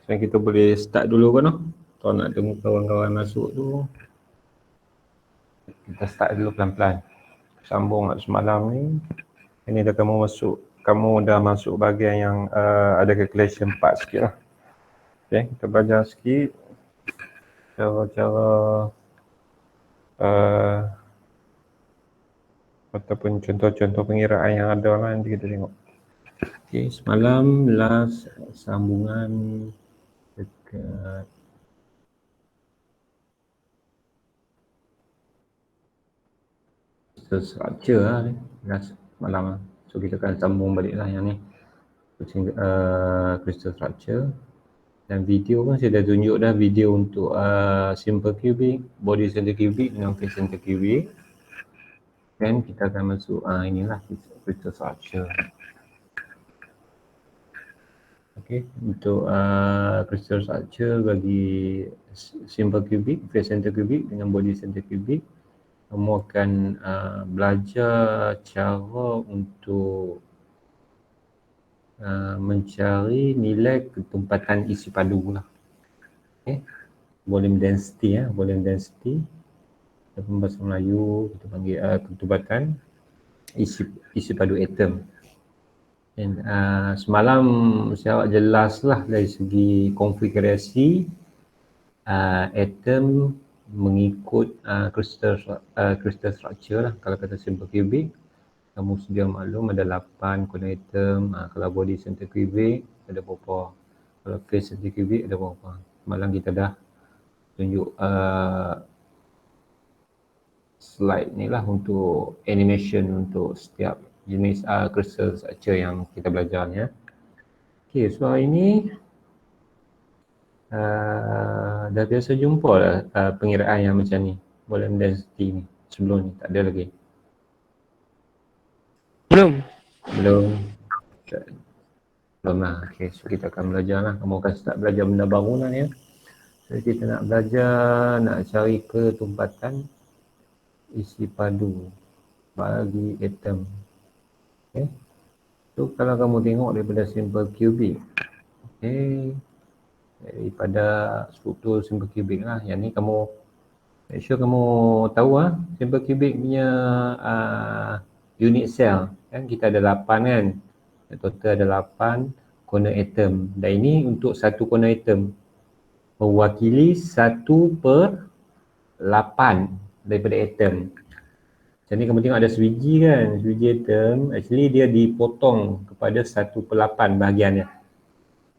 Sekarang kita boleh start dulu kan? Kalau nak tunggu kawan-kawan masuk tu, kita start dulu pelan-pelan. Sambung semalam ni. Ini dah kamu masuk. Kamu dah masuk bahagian yang ada calculation part sikit lah. Okay, kita belajar sikit cara-cara ataupun contoh-contoh pengiraan yang ada lah, nanti kita tengok. Okay, semalam last sambungan dekat structure lah ni, last malam lah. So kita akan sambung balik lah yang ni, crystal structure. Dan video kan saya dah tunjuk dah video untuk simple cubic, body center cubic dengan face center cubic. Dan kita akan masuk inilah crystal structure. Okay, untuk crystal structure bagi simple cubic, face center cubic dengan body center cubic, kamu akan belajar cara untuk mencari nilai ketumpatan isi padu lah. Okay. Volume density volume density dalam bahasa Melayu kita panggil ketumpatan isi padu atom. Dan semalam saya jelas lah dari segi konfigurasi atom mengikut crystal structure lah. Kalau kata simple cubic, kamu sedia maklum ada 8 corner atom. Kalau body center cubic ada berapa, kalau face center cubic ada berapa. Malam kita dah tunjuk slide ni lah untuk animation untuk setiap jenis crystal structure yang kita belajar ni. Okay, so hari ni dah biasa jumpa lah pengiraan yang macam ni, volume density ni. Sebelum ni tak ada lagi. Belum lah. Okay, so kita akan belajar lah. Kamu akan start belajar benda baru lah ya. So kita nak belajar, nak cari ketumpatan isi padu bagi atom. Okay. So kalau kamu tengok daripada simple cubic, okay, daripada struktur simple cubic lah. Yang ni kamu make sure kamu tahu simple cubic punya unit cell kan, kita ada 8 kan, total ada 8 corner atom. Dan ini untuk satu corner atom mewakili 1/8 daripada atom. Macam ni kamu tengok ada sebiji kan, sebiji atom actually dia dipotong kepada 1/8 bahagiannya.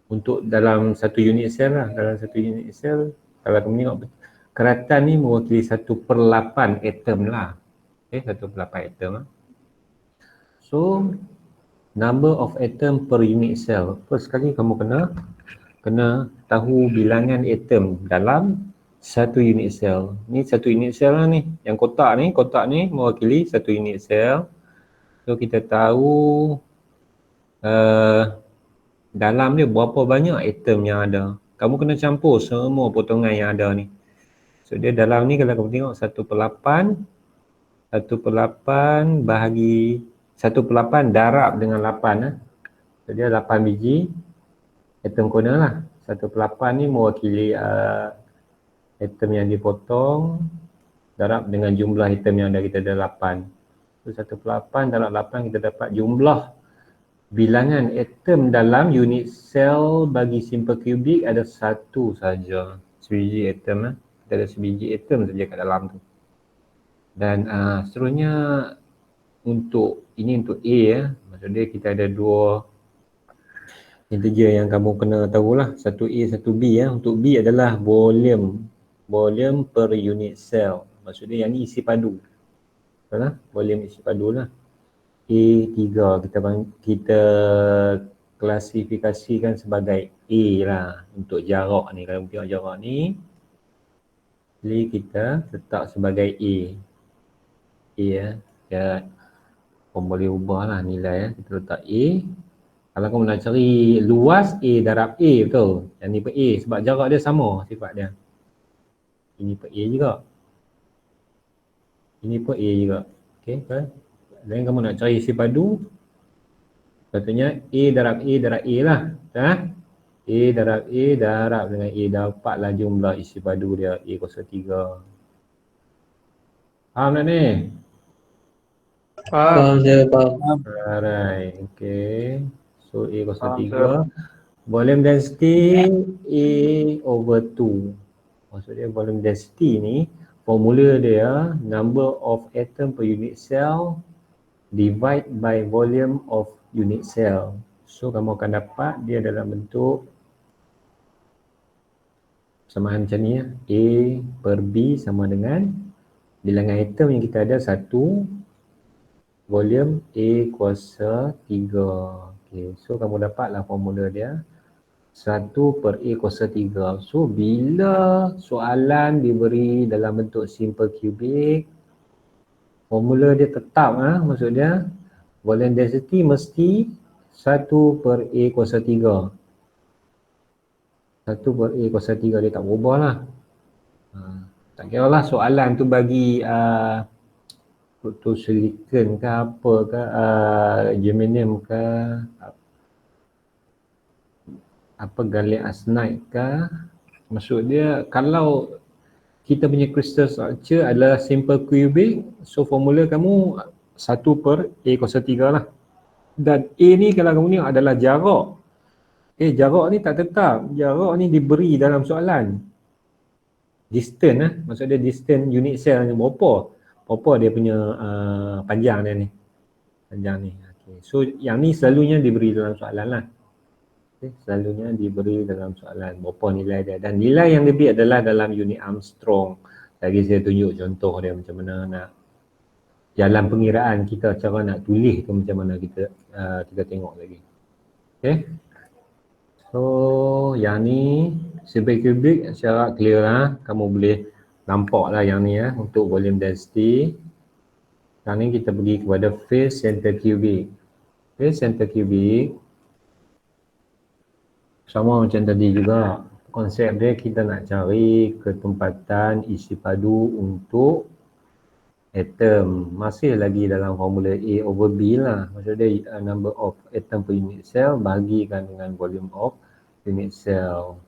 Untuk dalam satu unit cell lah, dalam satu unit cell kalau kamu tengok keratan ni mewakili 1/8 atom lah. Okay, 1/8 atom lah. So number of atom per unit cell. First sekali kamu kena tahu bilangan atom dalam satu unit cell. Ni satu unit cell lah ni. Yang kotak ni mewakili satu unit cell. So kita tahu dalam dia berapa banyak atom yang ada. Kamu kena campur semua potongan yang ada ni. So dia dalam ni kalau kamu tengok 1/8 bahagi 1/8 darab dengan 8 So dia 8 biji atom corner lah. 1/8 ni mewakili atom yang dipotong darab dengan jumlah atom yang ada, kita ada 8. So 1/8 darab 8 kita dapat jumlah bilangan atom dalam unit cell bagi simple cubic ada satu saja. Sebiji atom kita ada sebiji atom saja kat dalam tu. Dan seterusnya untuk ini untuk A maksudnya kita ada dua integer yang kamu kena tahulah, satu A satu B Untuk B adalah volume per unit cell. Maksudnya yang ni isi padu. Betul lah? Volume isi padu lah. A3 kita klasifikasikan sebagai A lah untuk jarak ni. Kalau tengok jarak ni, jadi kita letak sebagai A. Ya, kamu boleh ubah lah nilai kita letak A. Kalau kamu nak cari luas A darab A, betul. Yang ni per A sebab jarak dia sama sifat dia. Ini per A juga. Ini per A juga. Okey, kan? Dan kamu nak cari isi padu, Contohnya A darab A lah. A darab A darab dengan A, dapatlah jumlah isi padu dia A03. Faham tak ni? Faham saya, faham. Alright, okay. So Faham, A03. Volume density A over 2. Maksud dia volume density ni, formula dia number of atom per unit cell divide by volume of unit cell. So kamu akan dapat dia dalam bentuk samaan macam ni ya. A per B sama dengan bilangan atom yang kita ada 1, volume A kuasa 3. Okay, so kamu dapatlah formula dia 1 per A kuasa 3. So bila soalan diberi dalam bentuk simple cubic, formula dia tetap maksud dia volume density mesti 1 per A kuasa 3. 1 per A kuasa 3, dia tak berubah lah. Tak kira lah soalan tu bagi silicon ke apa ke, germanium ke, apa gallium arsenide ke. Maksud dia kalau kita punya crystal structure adalah simple cubic, so formula kamu 1 per A kuasa 3 lah. Dan A ni kalau kamu ni adalah jarak. Jarak ni tak tetap. Jarak ni diberi dalam soalan. Distance maksud dia distance unit cell ni berapa? Berapa dia punya panjang dia ni. Panjang ni. Okay. So yang ni selalunya diberi dalam soalan lah. Selalunya diberi dalam soalan berapa nilai dia. Dan nilai yang diberi adalah dalam unit Armstrong. Lagi saya tunjuk contoh dia macam mana nak jalan pengiraan kita, cara nak tulis tu macam mana kita tengok lagi. Okay. So yang ni simple cubic secara clear lah. Kamu boleh nampak lah yang ni untuk volume density. Sekarang ni kita pergi kepada phase center cubic. Phase center cubic sama macam tadi juga. Konsep dia kita nak cari ketempatan isi padu untuk atom. Masih lagi dalam formula A over B lah. Maksud dia number of atom per unit cell bagikan dengan volume of unit cell.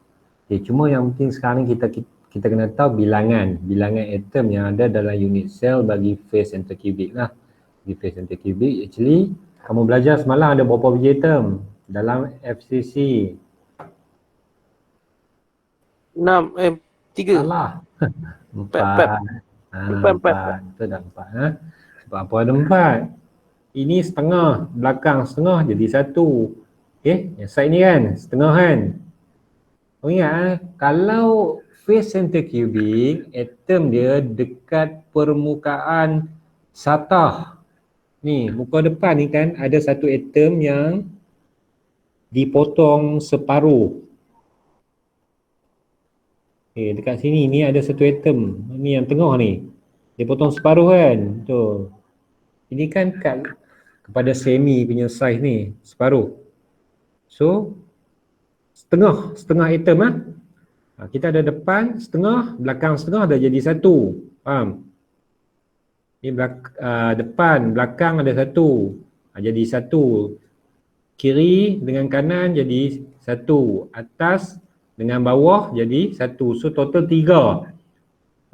Okay, cuma yang penting sekarang kita kena tahu bilangan atom yang ada dalam unit cell bagi phase center cubic lah. Bagi phase center cubic, actually kamu belajar semalam ada berapa biji atom dalam FCC? 3. Salah. 4. Empat. Itu dah 4. Sebab apa ada 4? Ini setengah, belakang setengah jadi 1. Okay, yang side ni kan, setengah kan. Oh ingat kalau phase center cubic, atom dia dekat permukaan satah. Ni, muka depan ni kan ada satu atom yang dipotong separuh. Dekat sini ni ada satu atom. Ni yang tengah ni. Dia potong separuh kan. Tu. Ini kan kepada semi punya size ni, separuh. So setengah atom kita ada depan setengah, belakang setengah dah jadi 1. Faham? Ni depan, belakang ada 1. Jadi 1. Kiri dengan kanan jadi 1. Atas dengan bawah jadi 1. So total 3.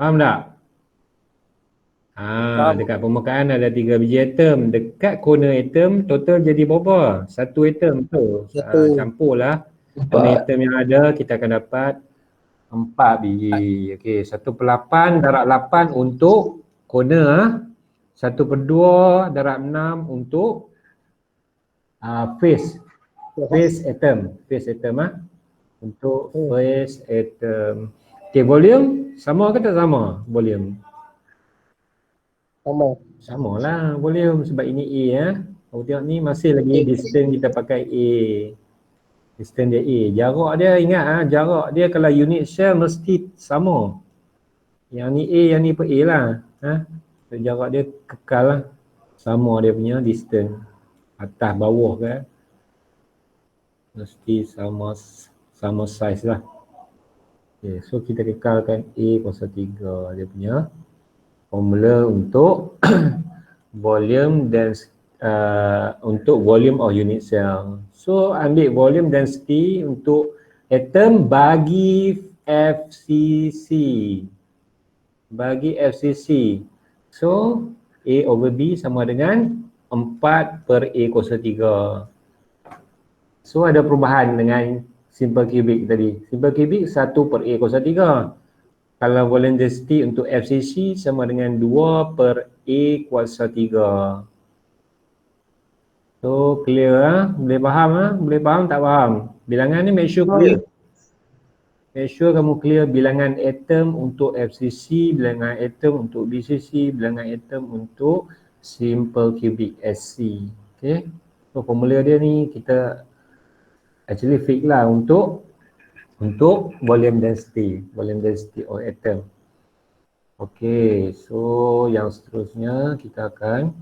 Faham tak? Dekat permukaan ada 3 biji atom. Dekat corner atom total jadi berapa? 1 atom tu. Campurlah corner atom yang ada, kita akan dapat 4 biji. Okey, 1/8 darab 8 untuk corner. 1/2 darab 6 untuk phase atom. Untuk phase atom. Okay, volume sama ke tak sama volume? Sama lah volume sebab ini A Kamu tengok ni masih lagi distance kita pakai A. Distance dia A. Jarak dia ingat jarak dia kalau unit cell mesti sama. Yang ni A, yang ni pun A lah. So, jarak dia kekal lah. Sama dia punya distance. Atas bawah kan. Mesti sama size lah. Okay, so kita kekalkan A kuasa 3 dia punya formula untuk volume untuk volume of unit cell. So ambil volume density untuk atom bagi FCC. Bagi FCC. So A over B sama dengan 4 per A kuasa 3. So ada perubahan dengan simple cubic tadi. Simple cubic 1 per A kuasa 3. Kalau volume density untuk FCC sama dengan 2 per A kuasa 3. So clear lah, boleh faham lah, boleh faham tak faham? Bilangan ni make sure clear. Make sure kamu clear bilangan atom untuk FCC, bilangan atom untuk BCC, bilangan atom untuk simple cubic SC. Okay. So formula dia ni kita actually fix lah untuk volume density of atom. Okay, so yang seterusnya kita akan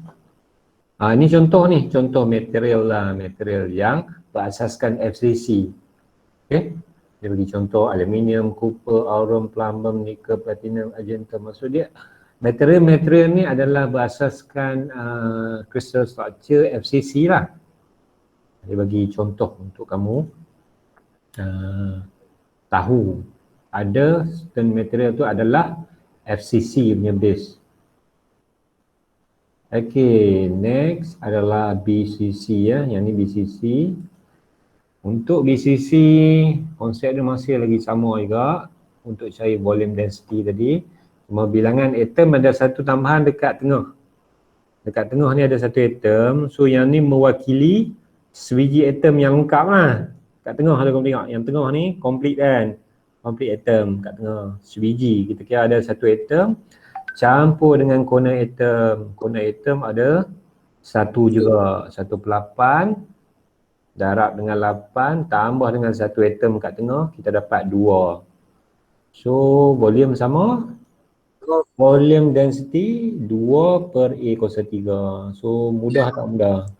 ini contoh material lah, material yang berasaskan FCC. Okay, dia bagi contoh aluminium, copper, aurum, plumbum, nickel, platinum, argentum. Maksud dia material ni adalah berasaskan crystal structure FCC lah. Dia bagi contoh untuk kamu tahu ada certain material tu adalah FCC punya base. Okay, next adalah BCC ya. Yang ni BCC. Untuk BCC, konsep dia masih lagi sama juga untuk cari volume density tadi. Cuma bilangan atom ada satu tambahan dekat tengah. Dekat tengah ni ada satu atom. So yang ni mewakili sebiji atom yang lengkap lah. Kat tengah ada kamu tengok. Yang tengah ni complete kan. Complete atom kat tengah. Sebiji. Kita kira ada satu atom campur dengan corner atom. Corner atom ada satu juga, 1/8 darab dengan 8 tambah dengan satu atom kat tengah, kita dapat 2. So volume sama, volume density 2 per A kuasa 3. So mudah tak mudah?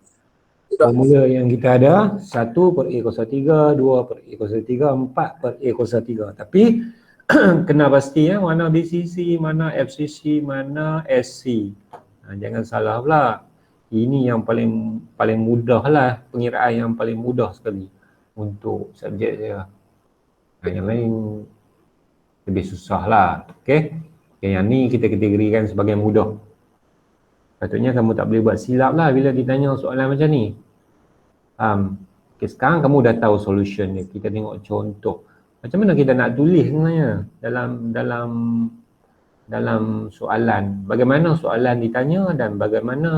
Formula yang kita ada 1 per A kuasa 3, 2 per A kuasa 3, 4 per A kuasa 3. Tapi kena pasti ya, mana BCC, mana FCC, mana SC. Jangan salah pula. Ini yang paling mudah lah, pengiraan yang paling mudah sekali untuk subjek saya. Yang lain lebih susah lah. Okay. Yang ni kita kategorikan sebagai mudah. Patutnya kamu tak boleh buat silap lah bila ditanya soalan macam ni. Okay, sekarang kamu dah tahu solution ni. Kita tengok contoh. Macam mana kita nak tulis sebenarnya dalam soalan? Bagaimana soalan ditanya dan bagaimana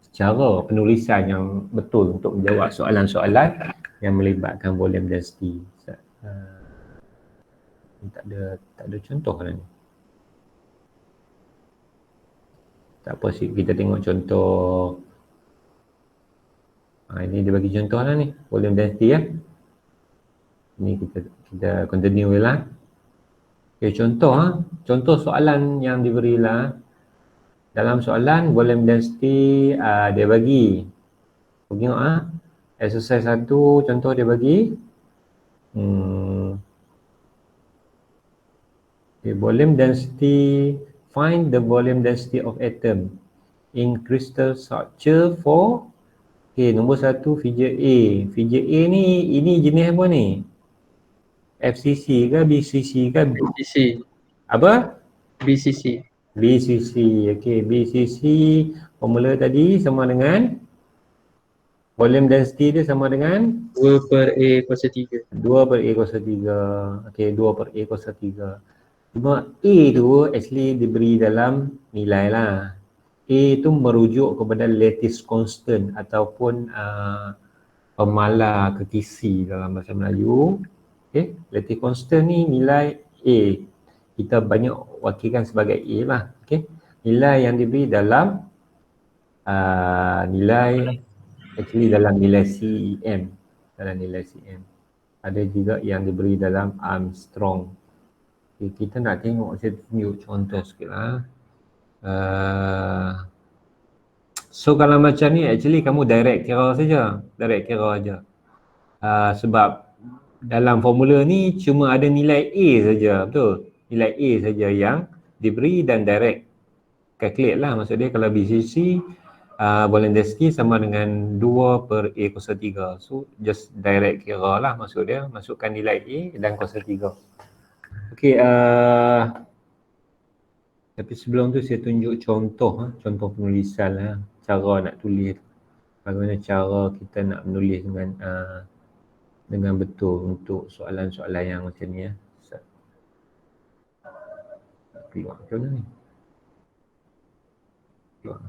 cara penulisan yang betul untuk menjawab soalan-soalan yang melibatkan volume density. Tak ada contoh lah ni. Tak apa sih, kita tengok contoh. Ini dia bagi contoh lah ni, volume density ya. Ini kita continue lah. Okay, contoh soalan yang diberi lah. Dalam soalan volume density dia bagi. Tengok exercise 1 contoh dia bagi. Okay, volume density, find the volume density of atom in crystal structure for nombor 1 figure A. Figure A ni, ini jenis apa ni? FCC ke BCC ke? BCC. Apa? BCC. BCC. Okey, BCC formula tadi sama dengan volume density dia sama dengan 2 per A kuasa 3. 2 per A kuasa 3. Okey, 2 per A kuasa 3. Cuma A tu actually diberi dalam nilai lah. A tu merujuk kepada lattice constant ataupun pemala kekisi dalam bahasa Melayu. Okay, lattice constant ni nilai A. Kita banyak wakilkan sebagai A lah. Okay, nilai yang diberi dalam dalam nilai CEM. Dalam nilai CEM. Ada juga yang diberi dalam Armstrong. Okay, kita nak tengok, saya tunjuk contoh sikit lah. So kalau macam ni actually kamu direct kira saja. Direct kira aja. Sebab dalam formula ni cuma ada nilai A saja, betul? Nilai A saja yang diberi dan direct calculate lah. Maksud dia kalau BCC volume density sama dengan 2 per A kuasa 3. So just direct kira lah, maksud dia masukkan nilai A dan kuasa 3. Okey, tapi sebelum tu saya tunjuk contoh contoh penulisan lah, cara nak tulis, bagaimana cara kita nak menulis dengan betul untuk soalan-soalan yang macam ni keluar macam mana ni? Keluar.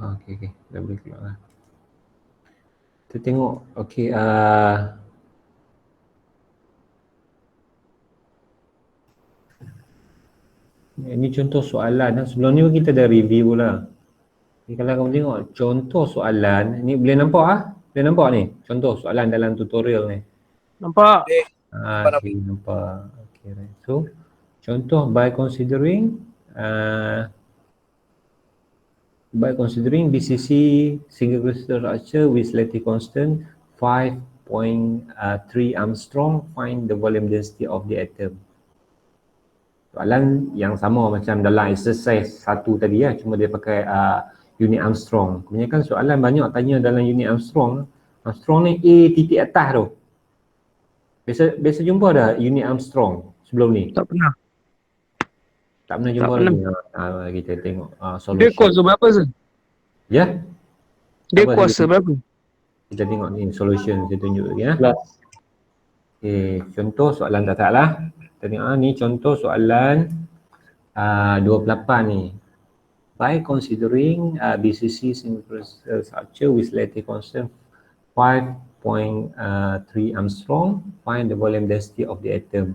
Okey, dah boleh keluar lah. Kita tengok, okey, ini contoh soalan. Sebelum ni kita dah review lah. Ni kalau kamu tengok contoh soalan, ni boleh nampak Boleh nampak ni contoh soalan dalam tutorial ni. Nampak? Okey, nampak. Okey, right. So contoh by considering BCC single crystal structure with lattice constant 5.3 Armstrong, find the volume density of the atom. Soalan yang sama macam dalam exercise 1 tadi cuma dia pakai unit Armstrong. Kebanyakan soalan banyak tanya dalam unit Armstrong. Armstrong ni A titik atas tu. Biasa jumpa dah unit Armstrong sebelum ni? Tak pernah. Tak pernah jumpa lagi. Kita tengok solution. Dia kuasa berapa sih? Ya? Dia Apa kuasa berapa? Kita tengok ni solution saya tunjuk lagi Okey, contoh soalan tak lah. Kita tengok ni contoh soalan 28 ni. By considering BCC single crystal structure with lattice constant 5.3 Armstrong, find the volume density of the atom.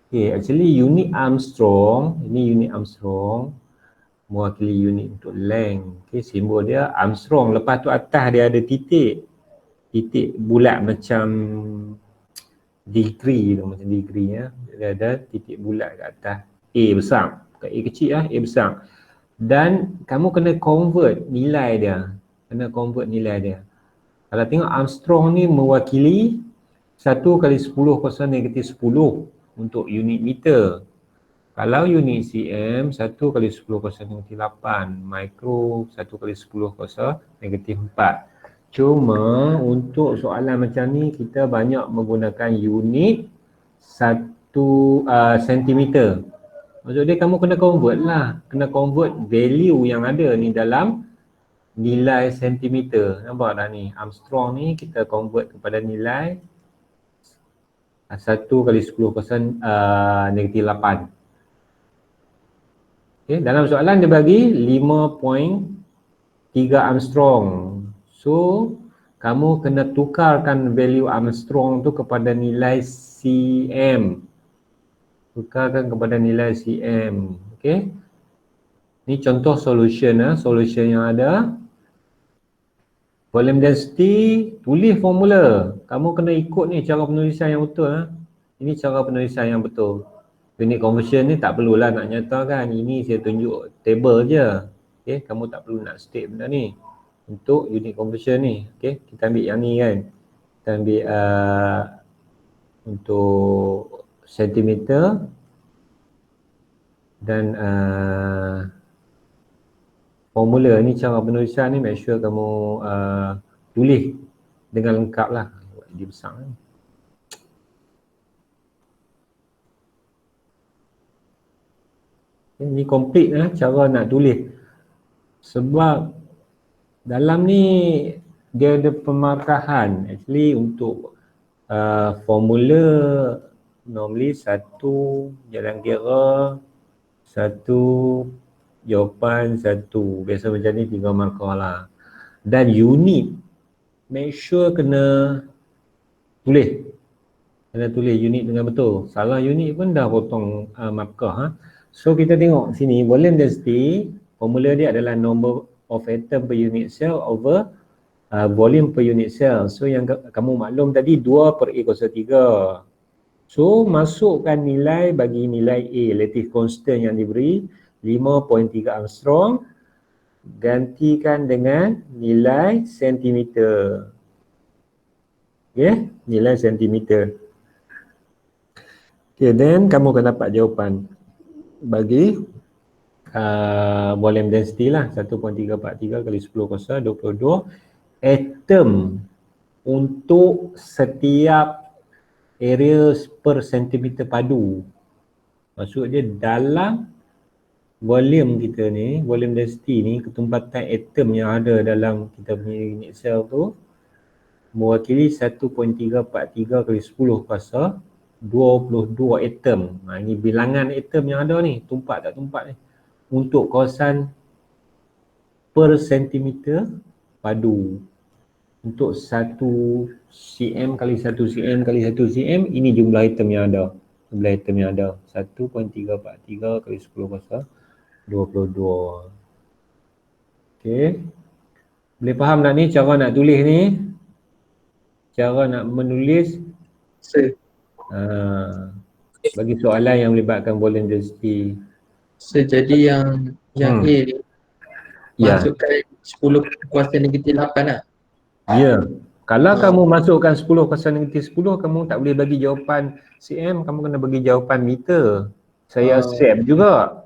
Okay, actually unit Armstrong, ini unit Armstrong mewakili unit untuk length. Okay, simbol dia Armstrong. Lepas tu atas dia ada titik bulat macam degree tu, macam degree ya. Dia ada titik bulat kat atas. A besar, bukan A kecil A besar. Dan kamu kena convert nilai dia. Kalau tengok Armstrong ni mewakili 1 kali 10 kuasa negatif 10 untuk unit meter. Kalau unit cm 1 kali 10 kuasa negatif 8, mikro 1 kali 10 kuasa negatif 4. Cuma untuk soalan macam ni kita banyak menggunakan unit 1 sentimeter. Maksud dia kamu kena convert lah, kena convert value yang ada ni dalam nilai sentimeter. Nampak dah ni, Armstrong ni kita convert kepada nilai 1 kali 10 kuasa negatif 8. Okay, dalam soalan dia bagi 5.3 Armstrong. So, kamu kena tukarkan value Armstrong tu kepada nilai cm. Okay. Ni contoh solution solution yang ada. Volume density, tulis formula. Kamu kena ikut ni cara penulisan yang betul Ini cara penulisan yang betul. Unit conversion ni tak perlulah nak nyatakan. Ini saya tunjuk table je. Okay, kamu tak perlu nak state benda ni. Untuk unit conversion ni. Okay, kita ambil yang ni kan. Kita ambil untuk sentimeter dan formula ni, cara penulisan ni make sure kamu tulis dengan lengkap lah. Dia besar ni. Ini complete cara nak tulis. Sebab dalam ni dia ada pemarkahan. Actually untuk formula normally 1 jalan kira, 1 jawapan 1. Biasa macam ni 3 markah lah. Dan unit make sure kena tulis. Kena tulis unit dengan betul. Salah unit pun dah potong markah. So kita tengok sini volume density, formula dia adalah number of atom per unit cell over volume per unit cell. So yang kamu maklum tadi 2 per A kuasa 3. So masukkan nilai bagi nilai A, lattice constant yang diberi 5.3 Armstrong, gantikan dengan nilai sentimeter. Okay, nilai sentimeter. Okay, then kamu akan dapat jawapan bagi volume density lah, 1.343 kali 10 kuasa 22 atom untuk setiap area per sentimeter padu. Maksud dia dalam volume kita ni, volume density ni, ketumpatan atom yang ada dalam kita punya unit cell tu mewakili 1.343 kali 10 kuasa 22 atom. Ini bilangan atom yang ada ni, tumpat tak tumpat ni, untuk kawasan per sentimeter padu. Untuk 1 cm kali 1 cm kali 1 cm, ini jumlah atom yang ada. Jumlah atom yang ada 1.343 kali 10 kuasa 22. Okey. Boleh faham tak ni cara nak tulis ni? Cara nak menulis Sir, bagi soalan yang melibatkan volume density. jadi yang A ni Ya. masukkan 10 kuasa negatif 8 lah. Ya. Kalau kamu masukkan 10 kuasa negatif 10, kamu tak boleh bagi jawapan cm, kamu kena bagi jawapan meter. Saya accept juga.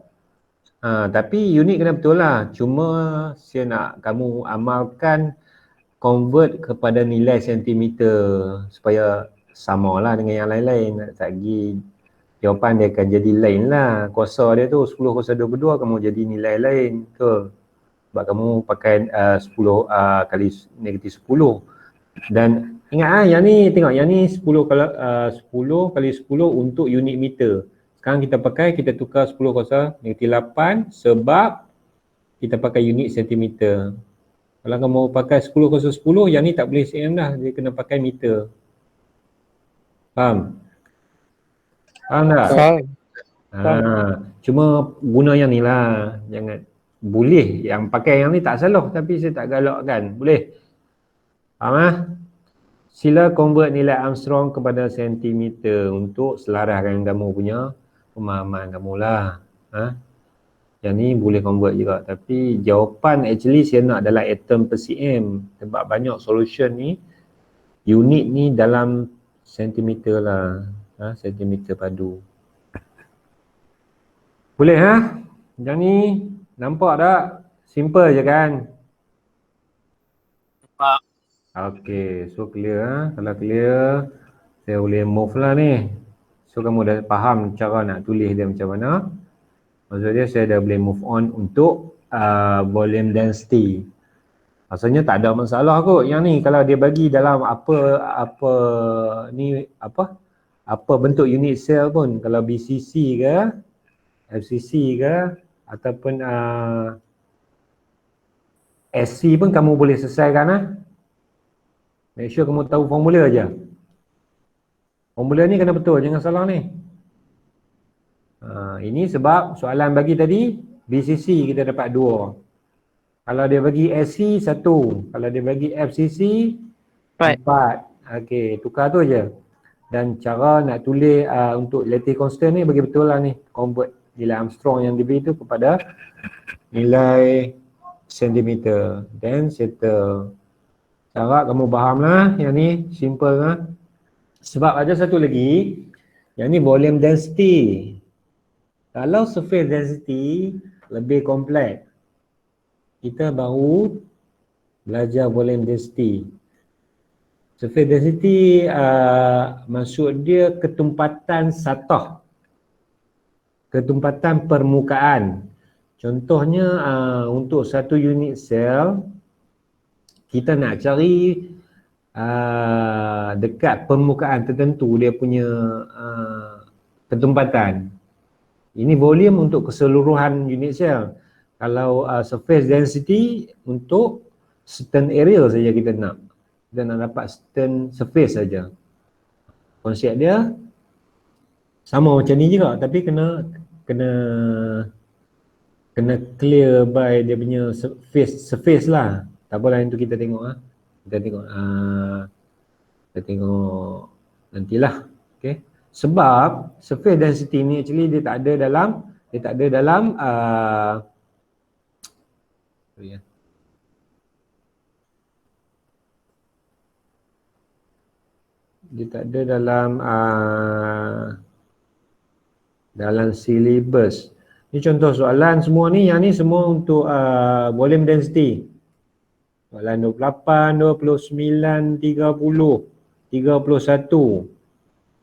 Tapi unit kena betul lah. Cuma saya nak kamu amalkan convert kepada nilai sentimeter supaya samalah dengan yang lain-lain. Lagi jawapan dia akan jadi lain lah. Kuasa dia tu 10 kuasa 22, kamu jadi nilai lain ke? Sebab kamu pakai 10 kali negatif 10. Dan ingat yang ni, tengok yang ni 10 kali 10 untuk unit meter. Sekarang kita pakai, kita tukar 10 kuasa negatif 8 sebab kita pakai unit sentimeter. Kalau kamu pakai 10 kuasa 10, yang ni tak boleh cm dah, dia kena pakai meter. Faham? Faham tak? Cuma guna yang ni lah. Jangan, boleh yang pakai yang ni tak salah, tapi saya tak galakkan. Boleh? Faham? Sila convert nilai Armstrong kepada sentimeter untuk selaraskan kamu punya pemahaman kamu lah. Yang ni boleh convert juga, tapi jawapan actually saya nak dalam atom per cm, sebab banyak solution ni unit ni dalam sentimeter lah, sentimeter padu. Boleh Yang ni nampak tak? Simple je kan? Nampak. Okay, so clear. Kalau clear, saya boleh move lah ni. So kamu dah faham cara nak tulis dia macam mana. Maksudnya saya dah boleh move on untuk volume density. Maksudnya tak ada masalah kot. Yang ni kalau dia bagi dalam apa bentuk unit cell pun, kalau BCC ke, FCC ke, ataupun SC pun kamu boleh selesaikan Make sure kamu tahu formula aja. Formula ni kena betul, jangan salah ni. Ini sebab soalan bagi tadi BCC kita dapat 2. Kalau dia bagi SC 1, kalau dia bagi FCC 4. Okey, tukar tu aja. Dan cara nak tulis untuk lattice constant ni bagi betul lah ni, convert nilai Armstrong yang diberi tu kepada nilai sentimeter. Then settle. Cara kamu faham lah, yang ni simple lah. Sebab ada satu lagi, yang ni volume density. Kalau surface density lebih kompleks, kita baru belajar volume density. Surface density maksud dia ketumpatan satah, ketumpatan permukaan. Contohnya untuk satu unit sel, kita nak cari dekat permukaan tertentu dia punya ketumpatan. Ini volume untuk keseluruhan unit sel. Kalau surface density untuk certain area saja kita nak. Kita nak dapat certain surface saja. Konsep dia sama macam ni juga, tapi kena clear by dia punya surface lah. Tak apalah, itu kita tengok kita tengok nantilah. Okey. Sebab surface density ni actually dia tak ada dalam sorry ya. Dia tak ada dalam syllabus. Ni contoh soalan semua ni, yang ni semua untuk volume density. Soalan 28, 29, 30, 31.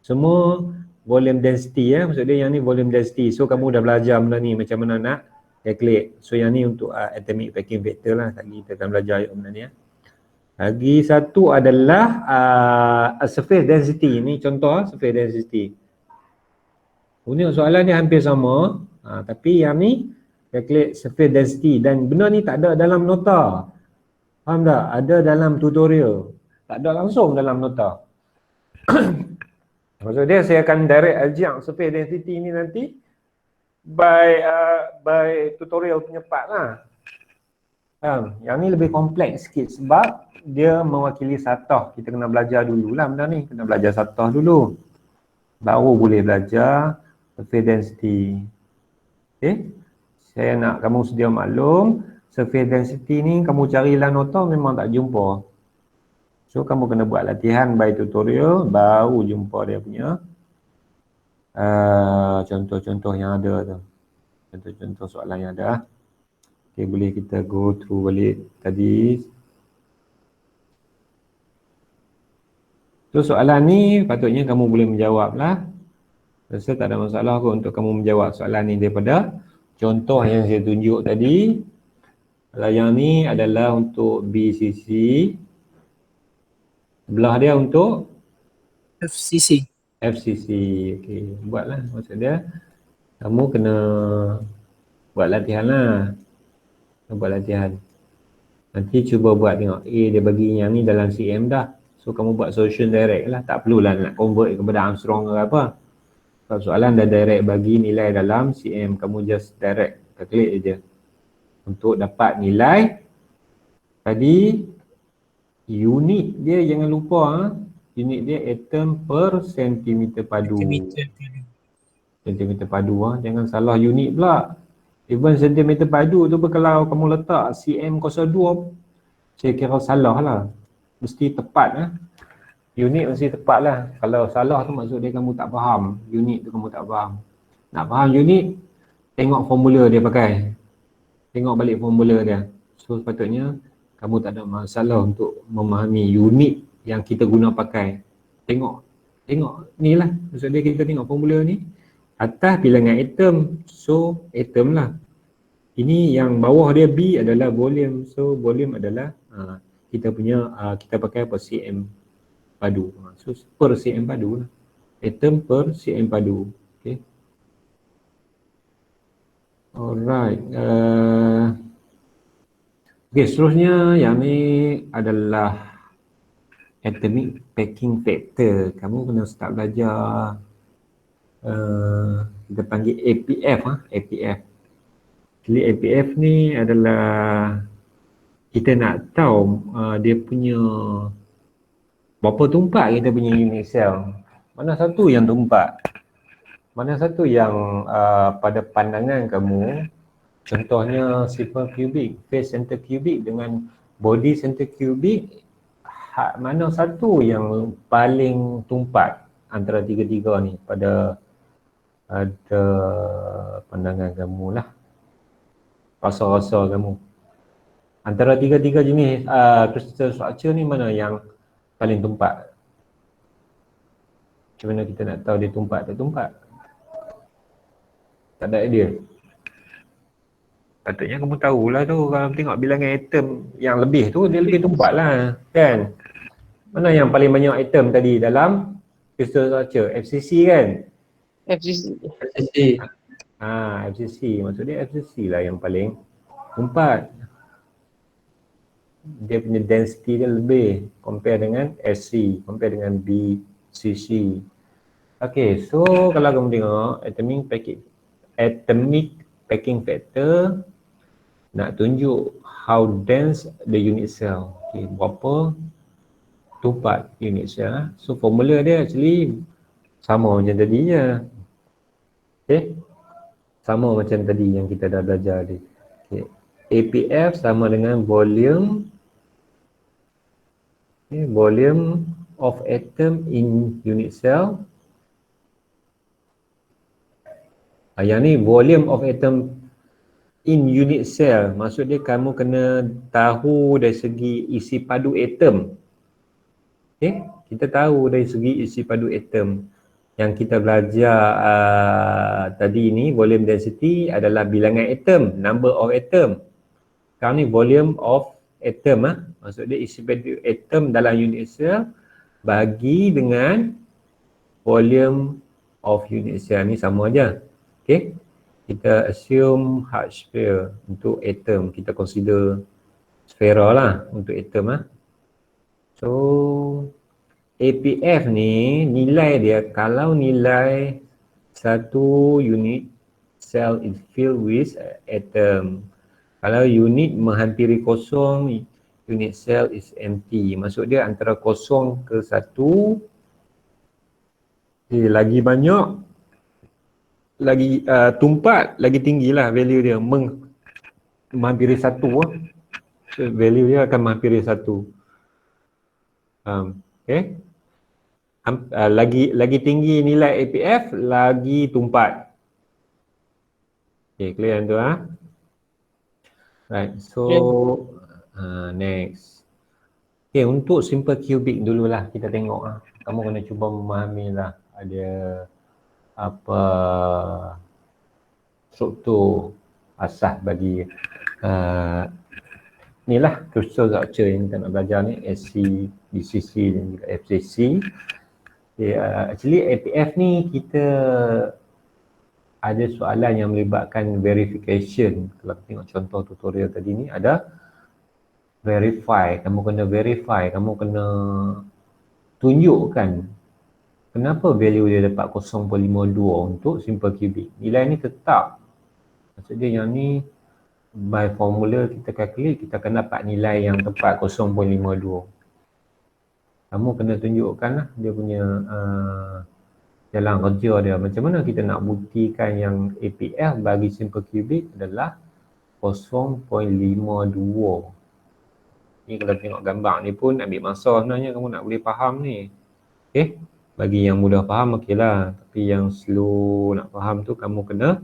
Semua volume density ya. Maksud dia yang ni volume density. So kamu dah belajar benda ni macam mana nak calculate. So yang ni untuk atomic packing factor lah. Tadi kita akan belajar benda ni ya. Lagi satu adalah surface density. Ni contoh surface density. Punya soalan ni hampir sama. Tapi yang ni calculate surface density. Dan benda ni tak ada dalam nota. Faham tak? Ada dalam tutorial. Tak ada langsung dalam nota. Maksud dia saya akan direct ajak surface density ni nanti by tutorial punya part lah. Yang ni lebih kompleks sikit sebab dia mewakili satah. Kita kena belajar dulu lah benda ni. Kena belajar satah dulu. Baru boleh belajar surface density. Okay? Saya nak kamu sedia maklum, surface density ni kamu carilah nota memang tak jumpa. So kamu kena buat latihan by tutorial baru jumpa dia punya contoh-contoh yang ada tu. Contoh-contoh soalan yang ada. Okay, boleh kita go through balik tadi. So soalan ni patutnya kamu boleh menjawab lah. Rasa tak ada masalah kot untuk kamu menjawab soalan ni daripada contoh yang saya tunjuk tadi. Kalau yang ni adalah untuk BCC. Sebelah dia untuk FCC. FCC. Okey, buatlah. Maksud dia kamu kena buat latihan lah. Buat latihan. Nanti cuba buat tengok. Dia bagi yang ni dalam CM dah. So kamu buat solution direct lah. Tak perlulah nak convert kepada Armstrong ke apa. Kalau soalan dah direct bagi nilai dalam CM, kamu just direct calculate je. Untuk dapat nilai tadi, unit dia jangan lupa. Unit dia atom per sentimeter padu. Sentimeter padu. Jangan salah unit pula. Even sentimeter padu tu pun kalau kamu letak cm02, saya kira salah lah. Mesti tepat. Unit mesti tepat lah. Kalau salah tu maksud dia kamu tak faham. Unit tu kamu tak faham. Nak faham unit, tengok formula dia pakai. Tengok balik formula dia. So sepatutnya kamu tak ada masalah untuk memahami unit yang kita guna pakai. Tengok ni lah. Maksud dia kita tengok formula ni. Atas bilangan atom. So atom lah. Ini yang bawah dia B adalah volume. So volume adalah kita punya kita pakai per cm padu. So per cm padu lah. Atom per cm padu. Okay. Alright. Okay, seterusnya yang ni adalah atomic packing factor. Kamu kena start belajar kita panggil APF. APF. Jadi APF ni adalah kita nak tahu dia punya berapa tumpat kita punya unit cell. Mana satu yang tumpat? Mana satu yang pada pandangan kamu, contohnya sifar kubik, face center kubik dengan body center kubik, mana satu yang paling tumpat antara tiga-tiga ni pada ada pandangan kamu lah, rasa-rasa kamu. Antara tiga-tiga jenis crystal structure ni mana yang paling tumpat? Macam mana kita nak tahu dia tumpat tak tumpat? Tak ada idea. Patutnya kamu tahulah tu, kalau tengok bilangan atom yang lebih tu, dia lebih tumpat lah, kan? Mana yang paling banyak atom tadi dalam crystal structure? FCC kan? FCC. FCC. Maksud dia FCC lah yang paling tumpat. Dia punya density dia lebih compare dengan SC, compare dengan BCC. Okay, so kalau kamu tengok atomic packing factor nak tunjuk how dense the unit cell. Okay, berapa tumpat unit cell. So formula dia actually Sama macam tadi je. Okay. Sama macam tadi yang kita dah belajar tadi. Okay. APF sama dengan volume, volume of atom in unit cell. Yang ni volume of atom in unit cell. Maksud dia kamu kena tahu dari segi isi padu atom. Okay. Kita tahu dari segi isi padu atom. Yang kita belajar tadi ni, volume density adalah bilangan atom, number of atom. Sekarang ni volume of atom. Maksud dia isi padu atom dalam unit cell bagi dengan volume of unit cell ni sama aja. Okay. Kita assume hard sphere untuk atom. Kita consider sphera lah untuk atom. So APF ni nilai dia, kalau nilai satu unit cell is filled with atom. Kalau unit menghampiri kosong, unit cell is empty. Maksud dia antara kosong ke satu, lagi banyak, lagi tumpat, lagi tinggi lah value dia menghampiri satu. So, value dia akan menghampiri satu. Okay. Lagi tinggi nilai APF, lagi tumpat. Okay, clear tu Right, so next. Okay, untuk simple cubic dululah kita tengok Kamu kena cuba memahami lah ada apa struktur asas bagi ni lah crystal structure yang kita nak belajar ni, SC, DCC dan juga FCC. Actually APF ni kita ada soalan yang melibatkan verification. Kalau tengok contoh tutorial tadi ni ada verify, kamu kena verify, kamu kena tunjukkan kenapa value dia dapat 0.52 untuk simple cubic. Nilai ni tetap. Maksudnya yang ni by formula kita calculate, kita akan dapat nilai yang tepat 0.52. Kamu kena tunjukkan lah dia punya jalan kerja dia. Macam mana kita nak buktikan yang APF bagi simple cubic adalah 0.52. Ni kalau tengok gambar ni pun ambil masa sebenarnya kamu nak boleh faham ni. Okay. Bagi yang mudah faham okey lah. Tapi yang slow nak faham tu kamu kena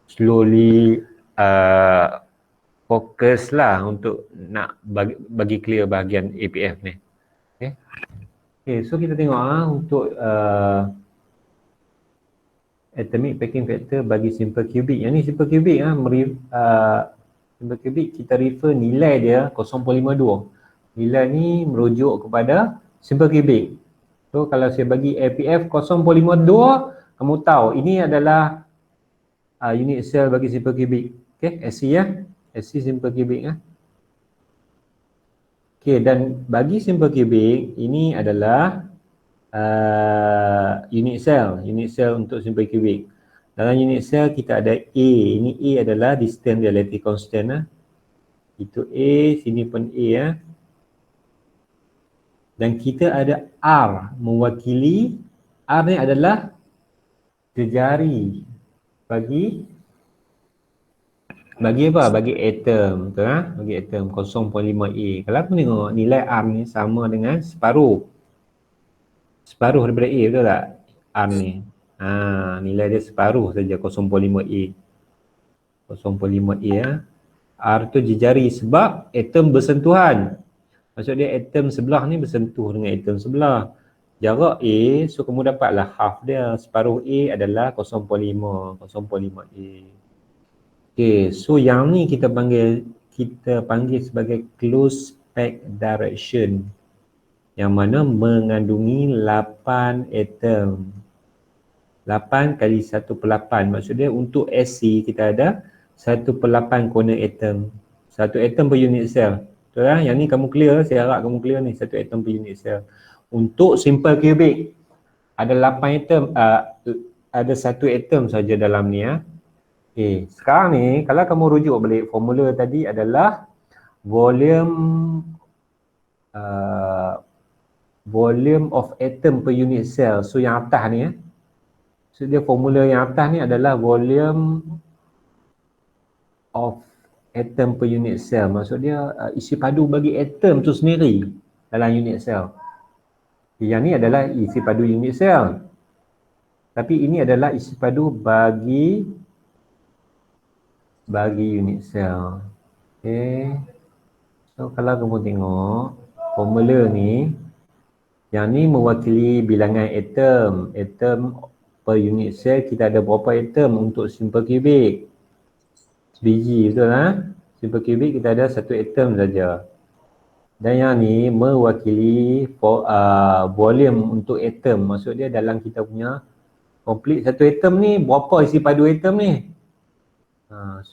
slowly fokus lah untuk nak bagi clear bahagian APF ni. Okay. Okay, so kita tengok untuk atomic packing factor bagi simple cubic. Yang ni simple cubic simple cubic kita refer nilai dia 0.52. Nilai ni merujuk kepada simple cubic. So kalau saya bagi APF 0.52, kamu tahu ini adalah unit cell bagi simple cubic. Okay, SC SC simple cubic Okay, dan bagi simple cubic ini adalah unit cell untuk simple cubic. Dalam unit cell kita ada A. Ini A adalah distance relative constant Itu A, sini pun A Dan kita ada R mewakili, R ni adalah jejari bagi apa? Bagi atom, betul Bagi atom 0.5A. Kalau aku tengok nilai R ni sama dengan separuh daripada A, betul tak? R ni. Nilai dia separuh saja 0.5A. 0.5A R tu jejari sebab atom bersentuhan. Maksud dia atom sebelah ni bersentuh dengan atom sebelah. Jarak A, so kamu dapatlah half dia. Separuh A adalah 0.5A. Okay, so yang ni kita panggil sebagai closed pack direction, yang mana mengandungi 8 atom. 8 kali 1/8. Maksud dia untuk SC kita ada 1/8 corner atom. 1 atom per unit cell. Betul Yang ni kamu clear, saya harap kamu clear ni, 1 atom per unit cell. Untuk simple cubic ada 8 atom, ada 1 atom saja dalam ni Okay, sekarang ni kalau kamu rujuk balik formula tadi adalah volume of atom per unit cell. So yang atas ni So dia formula yang atas ni adalah volume of atom per unit cell. Maksud dia isi padu bagi atom tu sendiri dalam unit cell. Yang ni adalah isi padu unit cell. Tapi ini adalah isi padu bagi unit cell. Okay. So kalau kamu tengok formula ni, yang ni mewakili bilangan atom. Atom per unit cell kita ada berapa atom untuk simple cubic? Biji, betul lah. Simple cubic kita ada satu atom saja. Dan yang ni mewakili volume untuk atom. Maksud dia dalam kita punya complete satu atom ni, berapa isi padu atom ni?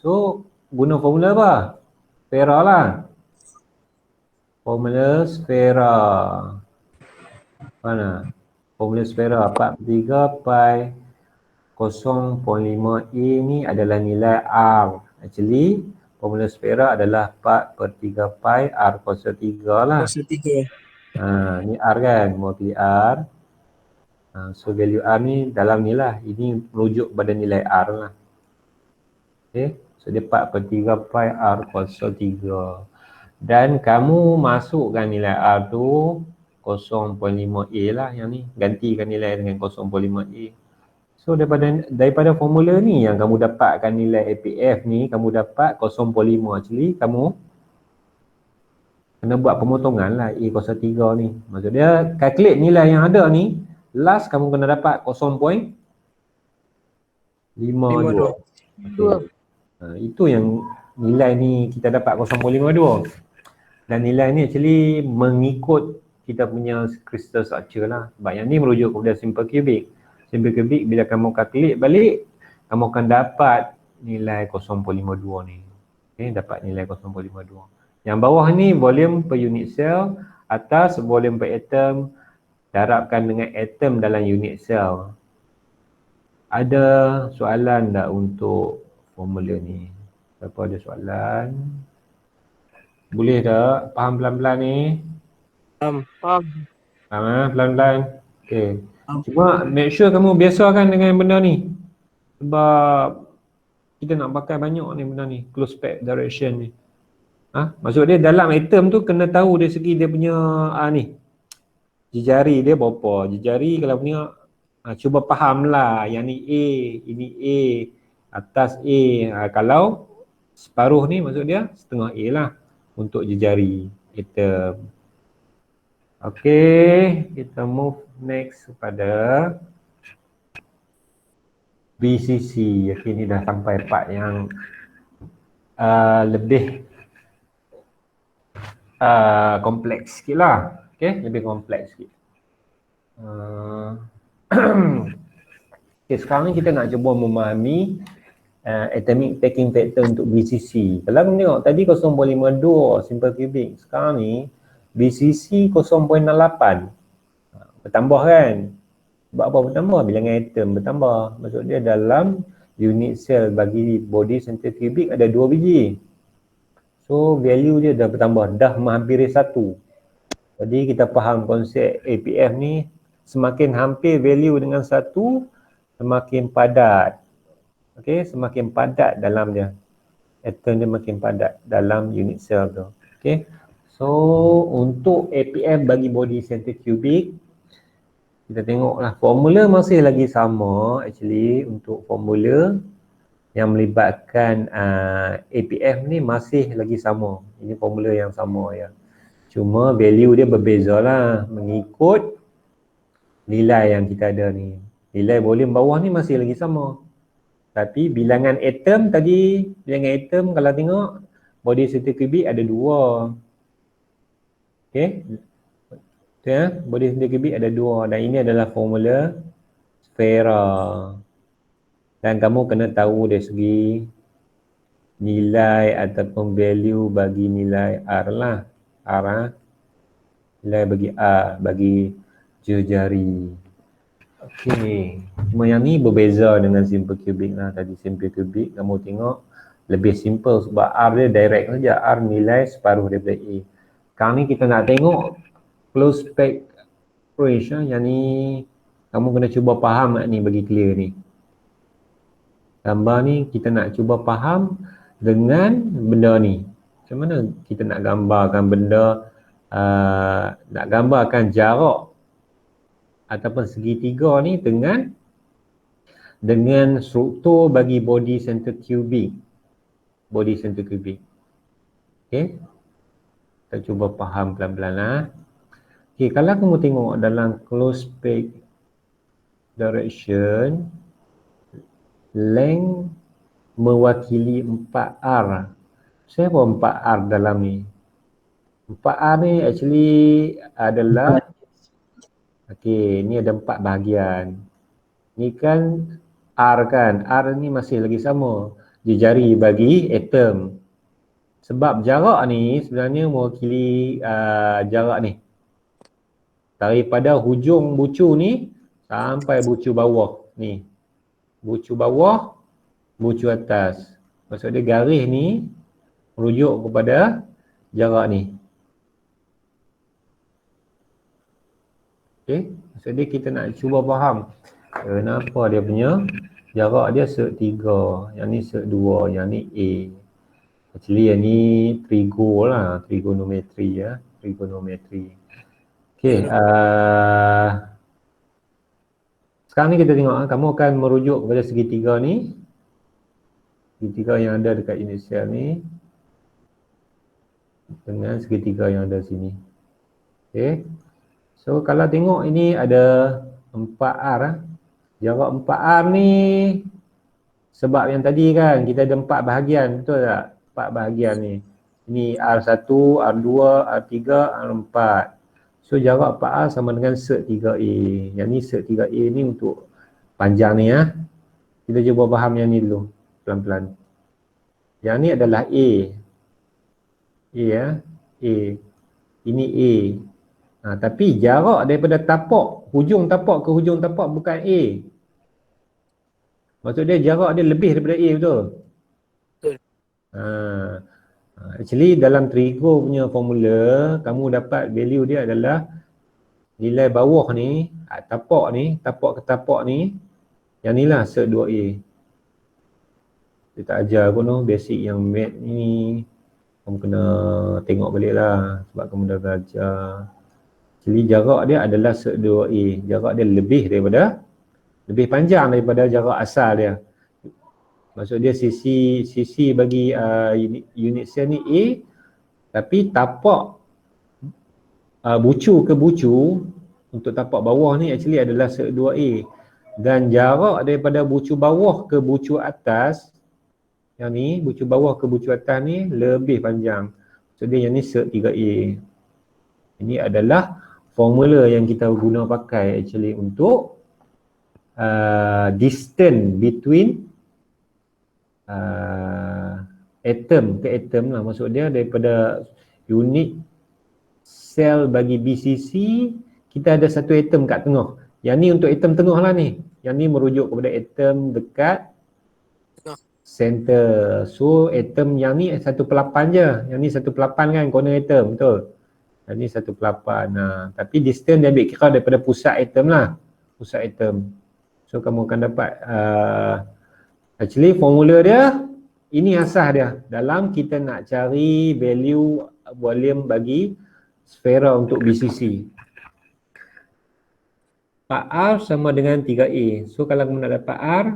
So guna formula apa? Sfera lah. Formula sfera. Mana? Formula sfera 4/3 pi 0.5A ni adalah nilai R. Actually, formula sfera adalah 4/3 pi R kuasa 3 lah. Kuasa 3. Ni R kan, mewakili R. So value R ni dalam ni lah. Ini merujuk pada nilai R lah. Okay, so dia 4/3 pi R kuasa 3. Dan kamu masukkan nilai R tu 0.5A lah yang ni. Gantikan nilai dengan 0.5A. So daripada formula ni yang kamu dapatkan nilai APF ni, kamu dapat 0.5. Actually kamu kena buat pemotongan lah A kuasa 3 ni. Maksud dia calculate nilai yang ada ni, last kamu kena dapat 0.52. Itu yang nilai ni kita dapat 0.52. Dan nilai ni actually mengikut kita punya crystal structure lah. Sebab yang ni merujuk kepada simple cubic. Simple cubic bila kamu calculate balik, kamu akan dapat nilai 0.52 ni. Okay, dapat nilai 0.52. Yang bawah ni volume per unit cell, atas volume per atom, darabkan dengan atom dalam unit cell. Ada soalan tak untuk formula ni? Siapa ada soalan? Boleh tak? Faham pelan-pelan ni? Faham. Faham pelan-pelan? Okay. Cuma make sure kamu biasakan dengan benda ni. Sebab kita nak pakai banyak ni benda ni. Close pack direction ni. Maksud dia dalam atom tu kena tahu dari segi dia punya ni. Jejari dia berapa. Jejari kalau punya cuba faham lah. Yang ni A, ini A, atas A. Kalau separuh ni maksud dia setengah A lah. Untuk jejari atom. Okay, kita move next kepada BCC. Okay, ni dah sampai part yang lebih kompleks sikit lah. Okay, lebih kompleks sikit. Okay, sekarang ni kita nak cuba memahami atomic packing factor untuk BCC. Kalau kamu tengok tadi 0.52 simple cubic, sekarang ni BCC 0.68. Bertambah kan? Sebab apa bertambah? Bilangan atom bertambah. Maksud dia dalam unit cell bagi body center cubic ada 2 biji. So value dia dah bertambah, dah menghampiri 1. Jadi kita faham konsep APF ni, semakin hampir value dengan 1, semakin padat. Okay, semakin padat dalam dia. Atom dia makin padat dalam unit cell tu. Okay. So, untuk APF bagi body center cubic, kita tengoklah formula masih lagi sama actually untuk formula yang melibatkan APF ni masih lagi sama. Ini formula yang sama ya. Cuma value dia berbeza lah mengikut nilai yang kita ada ni. Nilai volume bawah ni masih lagi sama. Tapi bilangan atom tadi, bilangan atom kalau tengok body center cubic ada 2. Okay. Ya, body center cubic ada 2 dan ini adalah formula sfera. Dan kamu kena tahu dari segi nilai ataupun value bagi nilai R lah. R nilai bagi R, bagi jejari. Okey, cuma yang ni berbeza dengan simple cubic lah. Tadi simple cubic kamu tengok lebih simple sebab R dia direct saja. R nilai separuh daripada A. Sekarang ni kita nak tengok close pack ratio yang ni Kamu kena cuba faham ni bagi clear ni. Gambar ni kita nak cuba faham dengan benda ni. Macam mana kita nak gambarkan benda, nak gambarkan jarak ataupun segitiga ni dengan struktur bagi body center cubic. Body center cubic. Okay. Kita cuba faham pelan-pelan lah. Okay, kalau kamu tengok dalam close page direction, length mewakili 4R. Siapa 4R dalam ni? 4R ni actually adalah, okay, ni ada 4 bahagian. Ni kan R kan, R ni masih lagi sama, jari bagi atom. Sebab jarak ni sebenarnya mewakili jarak ni. Daripada hujung bucu ni sampai bucu bawah ni. Bucu bawah, bucu atas. Maksud dia garis ni merujuk kepada jarak ni. Okay, maksud dia kita nak cuba faham kenapa dia punya jarak dia seg 3, yang ni seg 2, yang ni A. Actually yang ni trigo lah, trigonometri ya, trigonometri. Okay, sekarang ni kita tengok, kamu akan merujuk kepada segitiga ni. Segitiga yang ada dekat unit cell ni dengan segitiga yang ada sini. Okay. So kalau tengok ini ada 4R. Jarak 4R ni sebab yang tadi kan kita ada 4 bahagian, betul tak? 4 bahagian ni. Ini R1, R2, R3, R4. So jarak 4R sama dengan seg 3A. Yang ni seg 3A ni untuk panjang ni ya. Kita cuba faham yang ni dulu pelan-pelan. Yang ni adalah A. A ya. A. Ini A. Tapi jarak daripada tapak, hujung tapak ke hujung tapak bukan A. Maksud dia jarak dia lebih daripada A, betul? Betul. Actually dalam trigo punya formula, kamu dapat value dia adalah nilai bawah ni, tapak ke tapak ni, yang ni lah seg 2A. Dia tak ajar pun basic yang math ni, kamu kena tengok balik lah sebab kamu dah belajar. Jadi jarak dia adalah seg 2A. Jarak dia lebih panjang daripada jarak asal dia. Maksud dia sisi bagi unit cell ni A, tapi tapak bucu ke bucu untuk tapak bawah ni actually adalah seg 2A. Dan jarak daripada bucu bawah ke bucu atas, yang ni bucu bawah ke bucu atas ni lebih panjang. Maksud dia yang ni seg 3A. Ini adalah formula yang kita guna pakai actually untuk distance between atom ke atom lah. Maksud dia daripada unit sel bagi BCC, kita ada satu atom kat tengah. Yang ni untuk atom tengah lah ni. Yang ni merujuk kepada atom dekat center. So atom yang ni 1/8 je. Yang ni 1/8 kan corner atom, betul? Yang ni 1/8. Tapi distance dia ambil kira daripada pusat atom lah. Pusat atom. So kamu akan dapat actually formula dia, ini asas dia. Dalam kita nak cari value volume bagi sfera untuk BCC. 4R sama dengan 3A. So kalau kamu nak dapat R,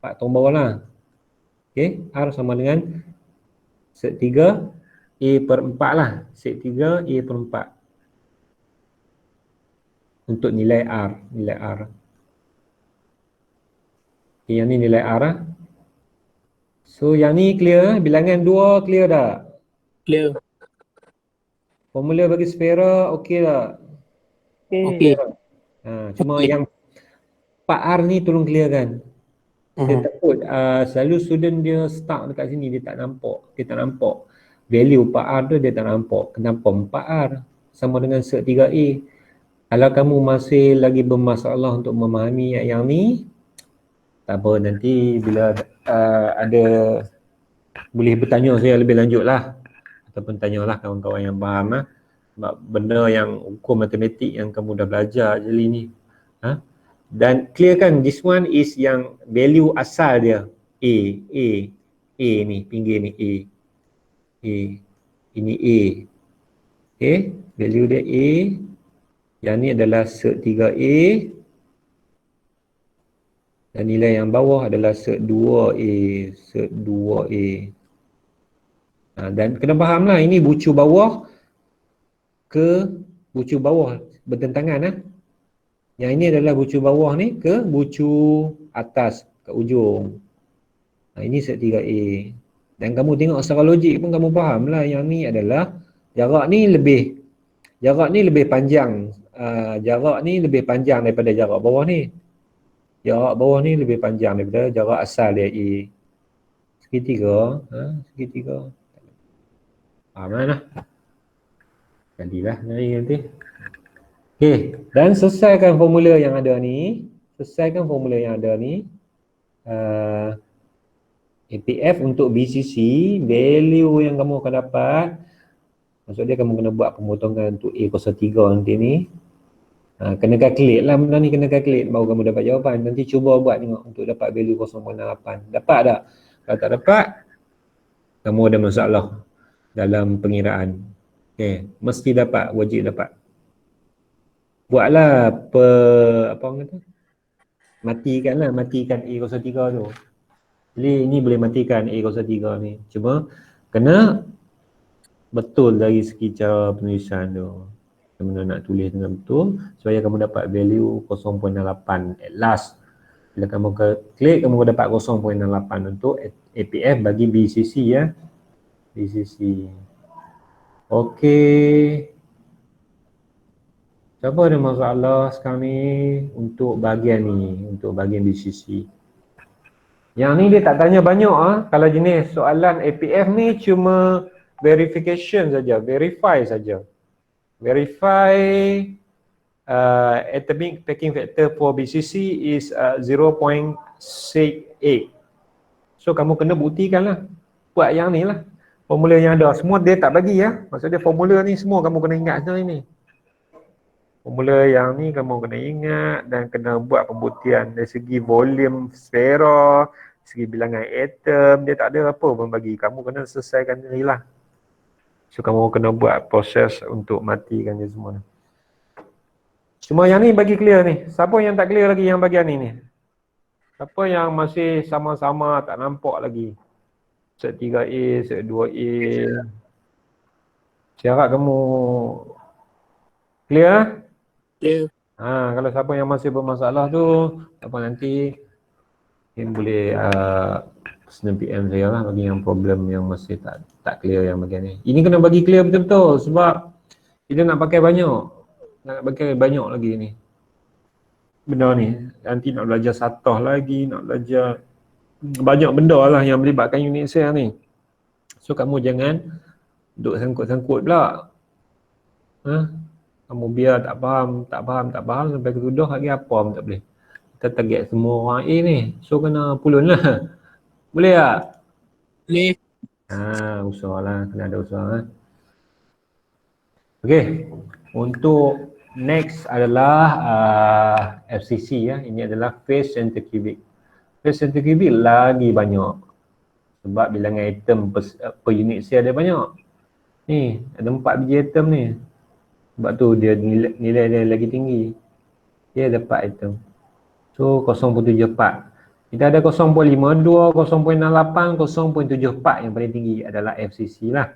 4 tong bawah lah. Okay, R sama dengan seg 3 A per 4 lah. Seg 3 A per 4. Untuk nilai R. Nilai R. Okay, yang ni nilai R lah. So yang ni clear, bilangan 2 clear tak? Clear. Formula bagi sfera okey tak? Okay. Cuma yang 4R ni tolong clearkan. Dia takut selalu student dia stuck dekat sini, dia tak nampak value 4R tu, dia tak nampak kenapa 4R sama dengan seg 3A. Kalau kamu masih lagi bermasalah untuk memahami yang ni, tak apa, nanti bila ada boleh bertanya saya lebih lanjut lah, ataupun tanyalah kawan-kawan yang faham lah. Sebab benda yang hukum matematik yang kamu dah belajar je ni, Dan clear kan, this one is yang value asal dia. A ni, pinggir ni A. Ini A. Okay, value dia A. Yang ni adalah cert 3A. Dan nilai yang bawah adalah cert 2A. Cert 2A. Dan kena faham lah, ini bucu bawah ke bucu bawah bertentangan. Yang ini adalah bucu bawah ni ke bucu atas ke ujung. Ini set 3A. Dan kamu tengok secara logik pun kamu faham lah, yang ni adalah jarak ni lebih panjang. Jarak ni lebih panjang daripada jarak bawah ni. Jarak bawah ni lebih panjang daripada jarak asal dia A. Segitiga. Segitiga. Faham lah. Jadilah nanti. Okey, dan selesaikan formula yang ada ni. APF untuk BCC, value yang kamu akan dapat, maksud dia kamu kena buat pemotongan untuk A03 nanti ni. Kena calculate lah benda ni, kena calculate baru kamu dapat jawapan. Nanti cuba buat tengok untuk dapat value 0.8. Dapat tak? Kalau tak dapat, kamu ada masalah dalam pengiraan. Okey, mesti dapat, wajib dapat. Buatlah apa orang kata? Matikan A03 tu. Jadi ini boleh matikan A03 ni. Cuma kena betul dari segi cara penulisan tu. Kamu nak tulis dengan betul supaya kamu dapat value 0.8 at last. Bila kamu klik, kamu dapat 0.8 untuk APF bagi BCC ya. BCC. Okey. Siapa ada masalah sekarang ni untuk bahagian BCC? Yang ni dia tak tanya banyak kalau jenis soalan APF ni cuma verification saja, verify saja. Verify atomic packing factor for BCC is 0.68. So kamu kena buktikanlah. Buat yang ni lah. Formula yang ada semua dia tak bagi ya. Maksudnya formula ni semua kamu kena ingat sebenarnya ni. Formula yang ni kamu kena ingat dan kena buat pembuktian dari segi volume sfera, segi bilangan atom, dia tak ada apa pun bagi. Kamu kena selesaikan ni lah. So kamu kena buat proses untuk matikan dia semua. Cuma yang ni bagi clear ni. Siapa yang tak clear lagi yang bagian ni? Siapa yang masih sama-sama tak nampak lagi? Set 3A, set 2A. Saya harap kamu clear? Clear. Kalau siapa yang masih bermasalah tu, apa nanti boleh personal PM saya lah bagi yang problem yang masih tak clear yang bagian ni. Ini kena bagi clear betul-betul sebab kita nak pakai banyak lagi ni. Benda ni. Nanti nak belajar satah lagi, nak belajar banyak benda lah yang melibatkan unit cell ni. So kamu jangan duk sangkut-sangkut pula. Kamu biar tak faham sampai ketuduh lagi apa pun tak boleh. Kita target semua orang A ni. So kena pulun lah. Boleh tak? Boleh. Usaha lah. Kena ada usaha. Okay. Untuk next adalah FCC ya. Ini adalah phase center cubic. Phase center cubic lagi banyak. Sebab bilangan atom per unit cell dia banyak. Ni, ada 4 biji atom ni. Sebab tu dia nilai dia lagi tinggi. Dia dapat atom. So 0.74. Kita ada 0.52, 0.68, 0.74 yang paling tinggi adalah FCC lah.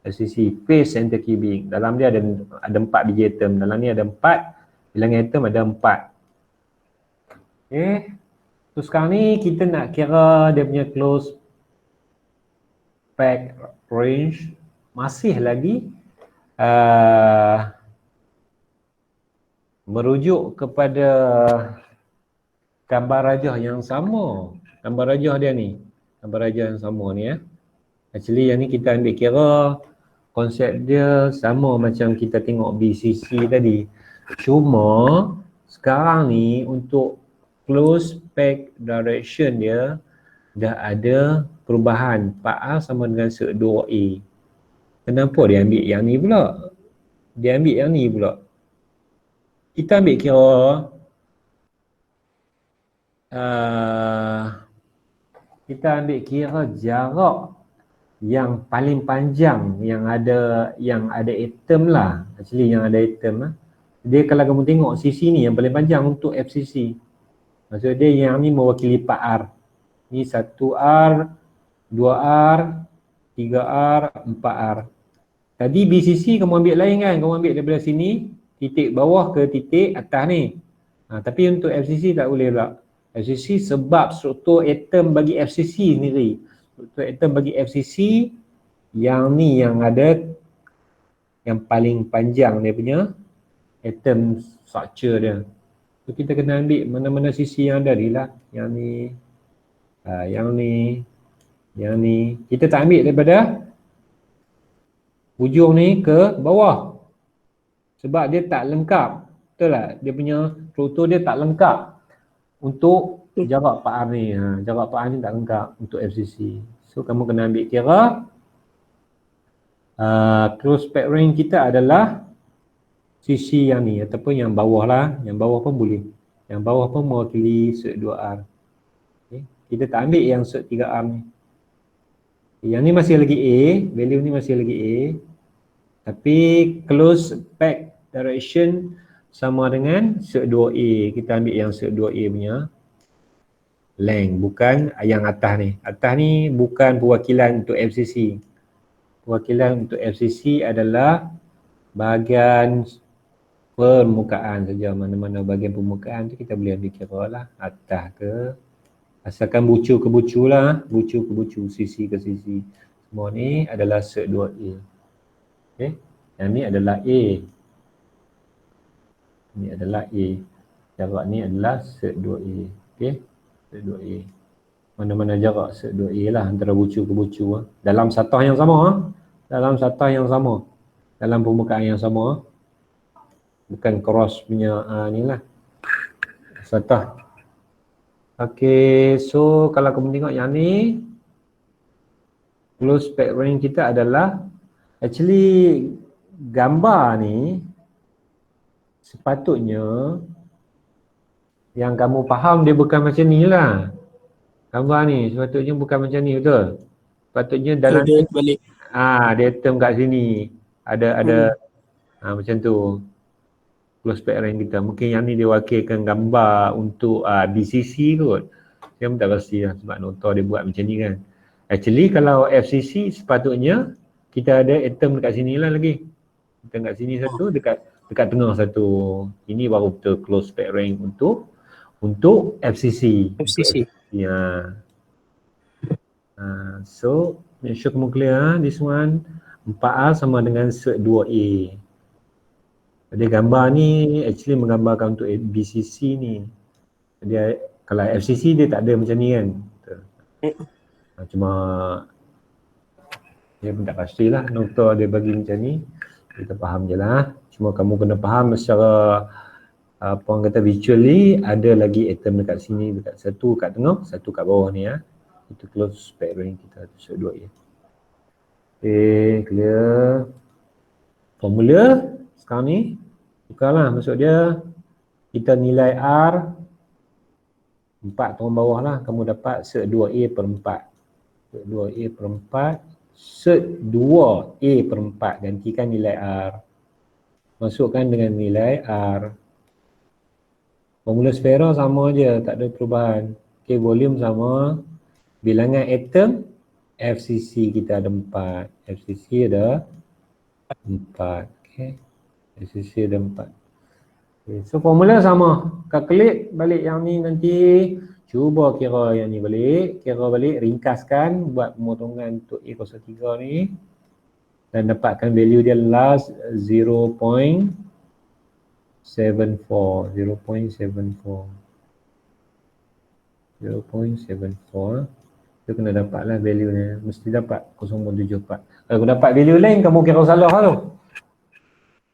FCC, phase center cubic. Dalam dia ada 4 biji atom. Dalam ni ada 4, bilangan atom ada 4. Okay. So sekarang ni kita nak kira dia punya close pack range. Masih lagi merujuk kepada gambar rajah yang sama. Gambar rajah dia ni. Gambar rajah yang sama ni ya. Actually yang ni kita ambil kira konsep dia sama macam kita tengok BCC tadi. Cuma sekarang ni untuk close pack direction dia dah ada perubahan. 4A sama dengan cert 2A. Kenapa dia ambil yang ni pula? Dia ambil yang ni pula. Kita ambil kira kita ambil kira jarak yang paling panjang yang ada atom lah. Actually yang ada atom lah. Dia kalau kamu tengok sisi ni yang paling panjang untuk FCC. Maksud dia yang ni mewakili 4R. Ni 1R, 2R, 3R, 4R. Tadi BCC kamu ambil lain kan? Kamu ambil daripada sini, titik bawah ke titik atas ni. Tapi untuk FCC tak boleh pula. FCC sebab struktur atom bagi FCC sendiri. Struktur atom bagi FCC yang ni yang ada yang paling panjang dia punya atom structure dia. So kita kena ambil mana-mana sisi yang ada ni lah. Yang ni, yang ni, yang ni. Kita tak ambil daripada ujung ni ke bawah. Sebab dia tak lengkap. Betul tak? Dia punya struktur dia tak lengkap untuk jarak 4R ni. Jarak 4R ni tak lengkap untuk FCC. So kamu kena ambil kira close spec range kita adalah sisi yang ni ataupun yang bawah lah. Yang bawah pun boleh. Yang bawah pun mewakili sud 2R. Okay. Kita tak ambil yang sud 3R ni. Yang ni masih lagi A, value ni masih lagi A. Tapi close spec direction sama dengan sud 2A. Kita ambil yang sud 2A punya length, bukan yang atas ni. Atas ni bukan perwakilan untuk FCC. Perwakilan untuk FCC adalah bahagian permukaan saja. Mana-mana bahagian permukaan tu kita boleh ambil kira lah. Atas ke, asalkan bucu ke bucu lah. Bucu ke bucu, sisi ke sisi. Semua ni adalah sud 2A. Okay. Yang ni adalah A. Ni adalah A. Jarak ni adalah sud 2A. Okay. Sud 2A. Mana-mana jarak sud 2A lah antara bucu ke bucu lah. Dalam satah yang sama. Dalam satah yang sama. Dalam permukaan yang sama. Bukan cross punya ni lah. Satah. Okay. So kalau kamu tengok yang ni. Close spec range kita adalah. Actually gambar ni. Sepatutnya. Yang kamu faham dia bukan macam ni lah. Gambar ni sepatutnya bukan macam ni, betul? Sepatutnya dalam dia balik. dia atom kat sini. Ada macam tu. Close spec range kita. Mungkin yang ni dia wakilkan gambar untuk BCC kot. Saya pun tak pasti lah sebab nota dia buat macam ni kan. Actually kalau FCC sepatutnya kita ada atom dekat sini lah lagi. Atom kat sini satu, dekat tengah satu. Ini baru betul close spec range untuk FCC. FCC. Ya. So make sure kamu clear this one. 4R sama dengan sud 2A. Jadi gambar ni actually menggambarkan untuk BCC ni. Dia kalau FCC dia tak ada macam ni kan. Cuma dia pun tak pastilah nota dia bagi macam ni. Kita faham je lah. Cuma kamu kena faham secara apa orang kata visually ada lagi atom dekat sini, dekat satu kat tengah, satu kat bawah ni ya. Itu close spec range kita sud 2A. Okay, clear. Formula sekarang ni bukanlah maksud dia kita nilai R 4 turun bawah lah, kamu dapat sud 2A per 4. Sud 2A per 4, sud 2A per 4, gantikan nilai R. Masukkan dengan nilai R. Formula sfera sama je, tak ada perubahan. Okay, volume sama. Bilangan atom, FCC kita ada 4. FCC ada 4. Okay. FCC ada 4. Okay. So formula sama. Calculate balik yang ni nanti. Cuba kira yang ni balik. Kira balik, ringkaskan. Buat pemotongan untuk A03 ni. Dan dapatkan value dia last 0.74. 0.74. Kita kena dapatlah value ni. Mesti dapat 0.74. Kalau kau dapat value lain, kamu kira salah lah tu.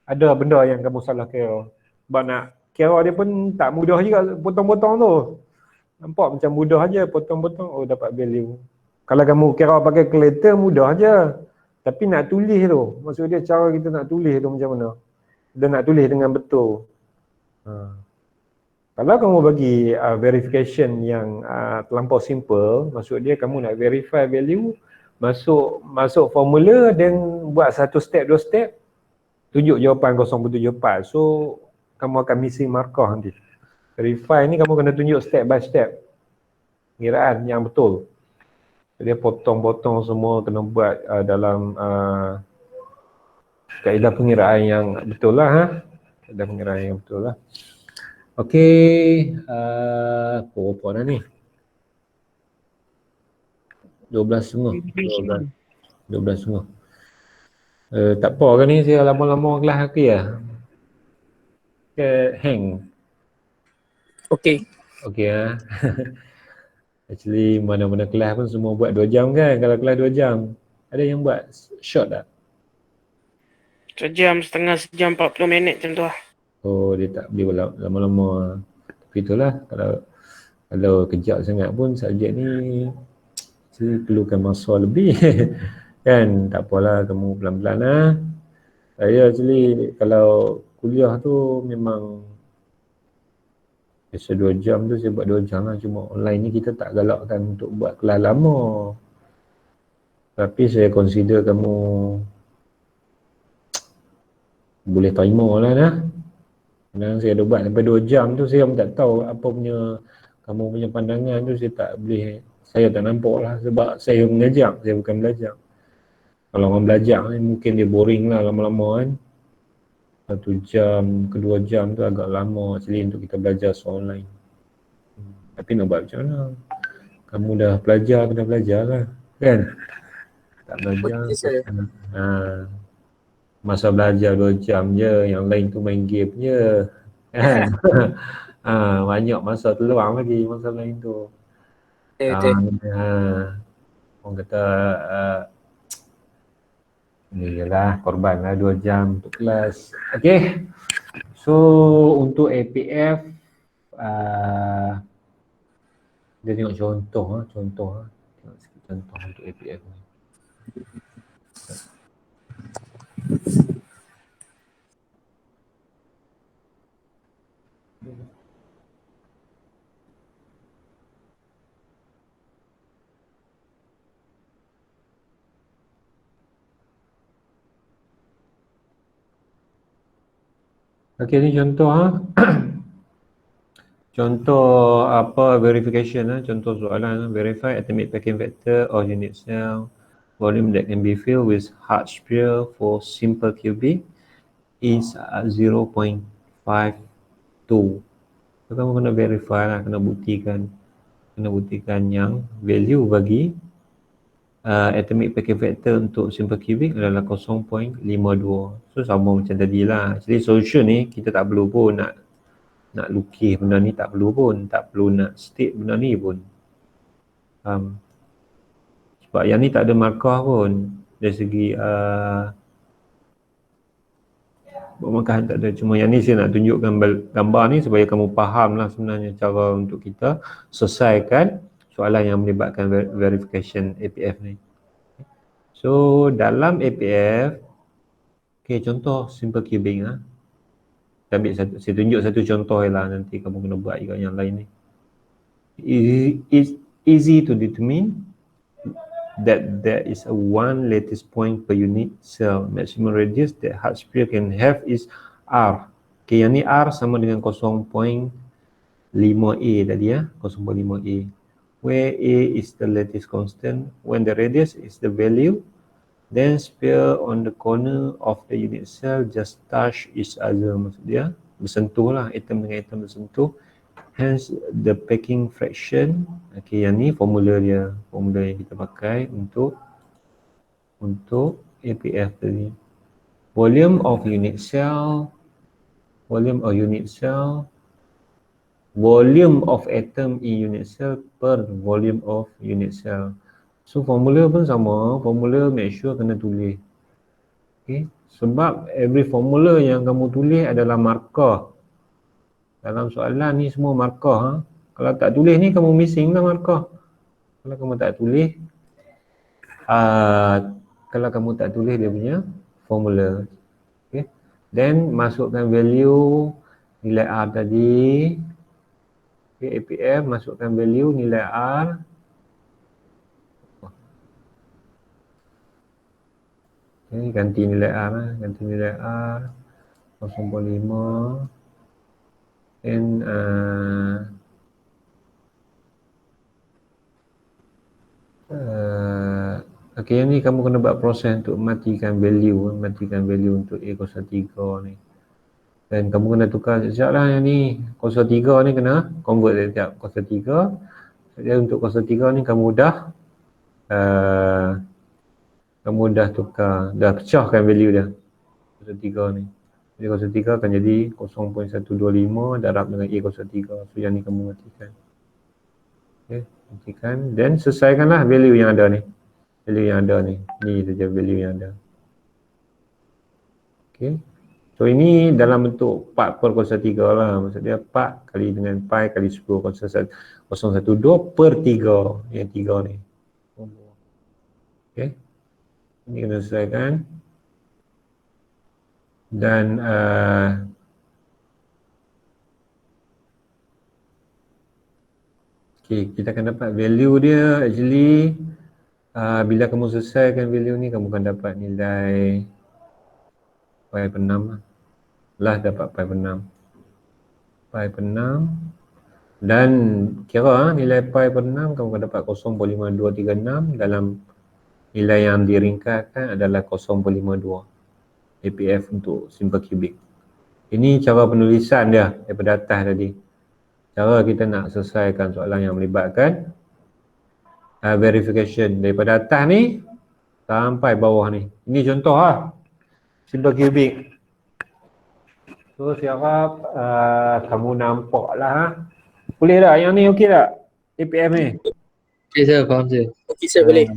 Ada benda yang kamu salah kira. Sebab nak kira dia pun tak mudah juga potong-potong tu. Nampak macam mudah aja potong-potong, oh dapat value. Kalau kamu kira pakai calculator mudah aja. Tapi nak tulis tu, maksud dia cara kita nak tulis tu macam mana. Dan nak tulis dengan betul. Kalau kamu bagi verification yang terlampau simple, maksud dia kamu nak verify value, masuk formula dan buat satu step, dua step, tunjuk jawapan 0.74. So kamu akan missing markah nanti. Verify ni kamu kena tunjuk step by step pengiraan yang betul. Dia potong-potong semua kena buat dalam kaedah pengiraan yang betul lah. Kaedah pengiraan yang betul lah. Okey, berapa dah ni? 12.30. 12.30. Tak apa ke ni, saya lama-lama kelas aku ya? Ke hang? Okay. Okey lah. Actually mana-mana kelas pun semua buat 2 jam kan, kalau kelas 2 jam. Ada yang buat short tak? Sejam, setengah sejam, 40 minit macam tu lah. Oh, dia tak boleh buat lama-lama. Tapi itulah, kalau kejap sangat pun subjek ni perlukan masa lebih. Kan, tak apalah, kamu pelan-pelan lah. Saya actually kalau kuliah tu memang biasa 2 jam tu saya buat 2 jam lah. Cuma online ni kita tak galakkan untuk buat kelas lama. Tapi saya consider kamu boleh terima lah dah. Dan saya ada buat sampai 2 jam tu saya pun tak tahu apa punya kamu punya pandangan tu, saya tak boleh, saya tak nampak lah sebab saya mengajar, saya bukan belajar. Kalau orang belajar ni mungkin dia boring lah lama-lama kan. 1 jam ke 2 jam tu agak lama actually untuk kita belajar secara online. Tapi nak buat macam mana? Kamu dah belajar, kena belajar lah kan? Tak belajar. Masa belajar 2 jam je, yang lain tu main game je kan? Banyak masa terluang lagi masa lain tu. Orang kata ni lah korban lah 2 jam untuk kelas. Okay, so untuk APF dia tengok contoh tengok sikit contoh untuk APF ni. Okey, ni contoh contoh apa verification contoh soalan verify atomic packing factor of unit cell volume that can be filled with hard sphere for simple cubic is 0.52. So, kamu kena verify lah, kena buktikan yang value bagi atomic packing factor untuk simple cubic adalah 0.52. So sama macam tadi lah. Jadi solution ni kita tak perlu pun nak lukis benda ni, tak perlu pun, tak perlu nak state benda ni pun. Sebab yang ni tak ada markah pun dari segi markah tak ada. Cuma yang ni saya nak tunjukkan gambar ni supaya kamu faham lah sebenarnya cara untuk kita selesaikan soalan yang melibatkan verification APF ni. So dalam APF, okay, contoh simple cubing saya tunjuk satu contoh lah, nanti kamu kena buat juga yang lain ni. It's easy to determine that there is a one lattice point per unit cell. Maximum radius that hard sphere can have is R. Okay, yang ni R sama dengan 0.5A tadi 0.5A. Where A is the lattice constant, when the radius is the value, then sphere on the corner of the unit cell just touch each other. Maksud dia bersentuh lah, atom dengan atom bersentuh. Hence the packing fraction. Okay, yang ni formula dia, formula yang kita pakai untuk APF tadi. Volume of unit cell, volume of atom in unit cell per volume of unit cell. So formula pun sama, formula make sure kena tulis. Okay, sebab every formula yang kamu tulis adalah markah. Dalam soalan ni semua markah. Kalau tak tulis ni kamu missing lah markah. Kalau kamu tak tulis dia punya formula. Okay, then masukkan value nilai R tadi. Okay, APF masukkan value nilai R. Okay, ganti nilai R, ganti nilai R 0.5 and okay, yang ni kamu kena buat proses untuk matikan value untuk A03 ni. Dan kamu kena tukar sekejap lah yang ni. 03 ni kena convert setiap 03. Jadi untuk 03 ni kamu dah tukar, dah pecahkan value dia 03 ni. Jadi 03 akan jadi 0.125 darab dengan A03. So yang ni kamu matikan. Okay, matikan. Dan selesaikanlah value yang ada ni. Value yang ada ni. Ni saja value yang ada. Okay. So ini dalam bentuk 4/03 lah. Maksudnya 4 kali dengan pi kali 10/012 per 3. Yang 3 ni. Okay. Ini kena selesaikan. Dan okay, kita akan dapat value dia actually bila kamu selesaikan value ni kamu akan dapat nilai pi per 6 lah, dapat pi per 6 dan kira nilai pi per 6 kamu akan dapat 0.5236 dalam nilai yang diringkaskan adalah 0.52 APF untuk simple cubic. Ini cara penulisan dia daripada atas tadi. Cara kita nak selesaikan soalan yang melibatkan verification daripada atas ni sampai bawah ni. Ini contoh lah simple cubic. So saya harap kamu nampak lah. Boleh tak? Yang ni okey tak? APF ni? Okay sir, faham sir. Okey, saya boleh.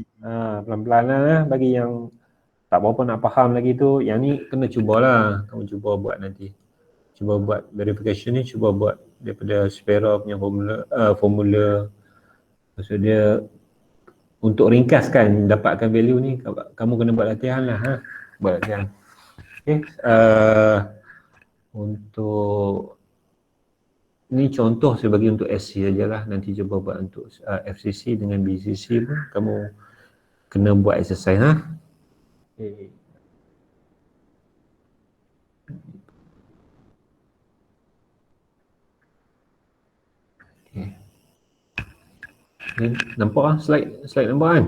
Pelan-pelan lah bagi yang tak berapa nak faham lagi tu. Yang ni kena cubalah. Kamu cuba buat nanti. Cuba buat verification ni, cuba buat daripada Spera punya formula. Maksud dia untuk ringkaskan dapatkan value ni kamu kena buat latihan lah. Buat latihan. Okay. Untuk ni contoh saya bagi untuk SC sajalah. Nanti cuba buat untuk FCC dengan BCC pun kamu kena buat exercise lah. Okay. Okay. Ni nampak lah slide nampak kan?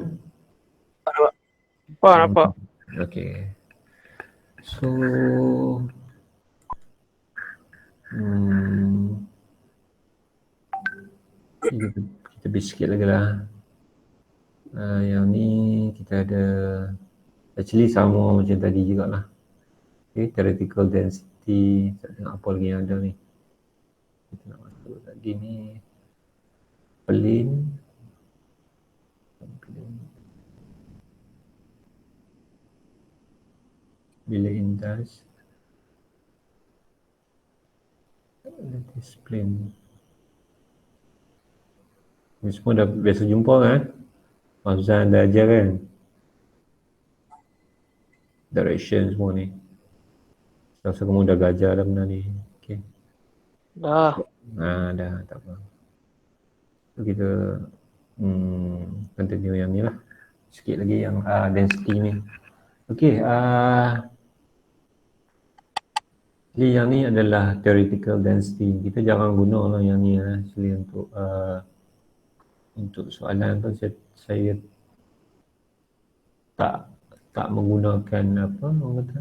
Nampak. Okay. So kita beri sikit lagi lah. Yang ni kita ada actually sama macam tadi jugalah. Okay, theoretical density. Tak tengok apa lagi yang ada ni. Kita nak masuk lagi ni. Plane. Bila indas. Lattice plane. Ini semua dah biasa jumpa kan? Mazan dah ajar kan? Direction semua ni. Rasa kamu dah belajar dah benda ni. Okay. Dah. Dah, tak apa. So kita continue yang ni lah. Sikit lagi yang density ni. Okay. Jadi yang ni adalah theoretical density. Kita jangan guna lah yang ni lah. Actually untuk soalan tu saya tak menggunakan apa orang kata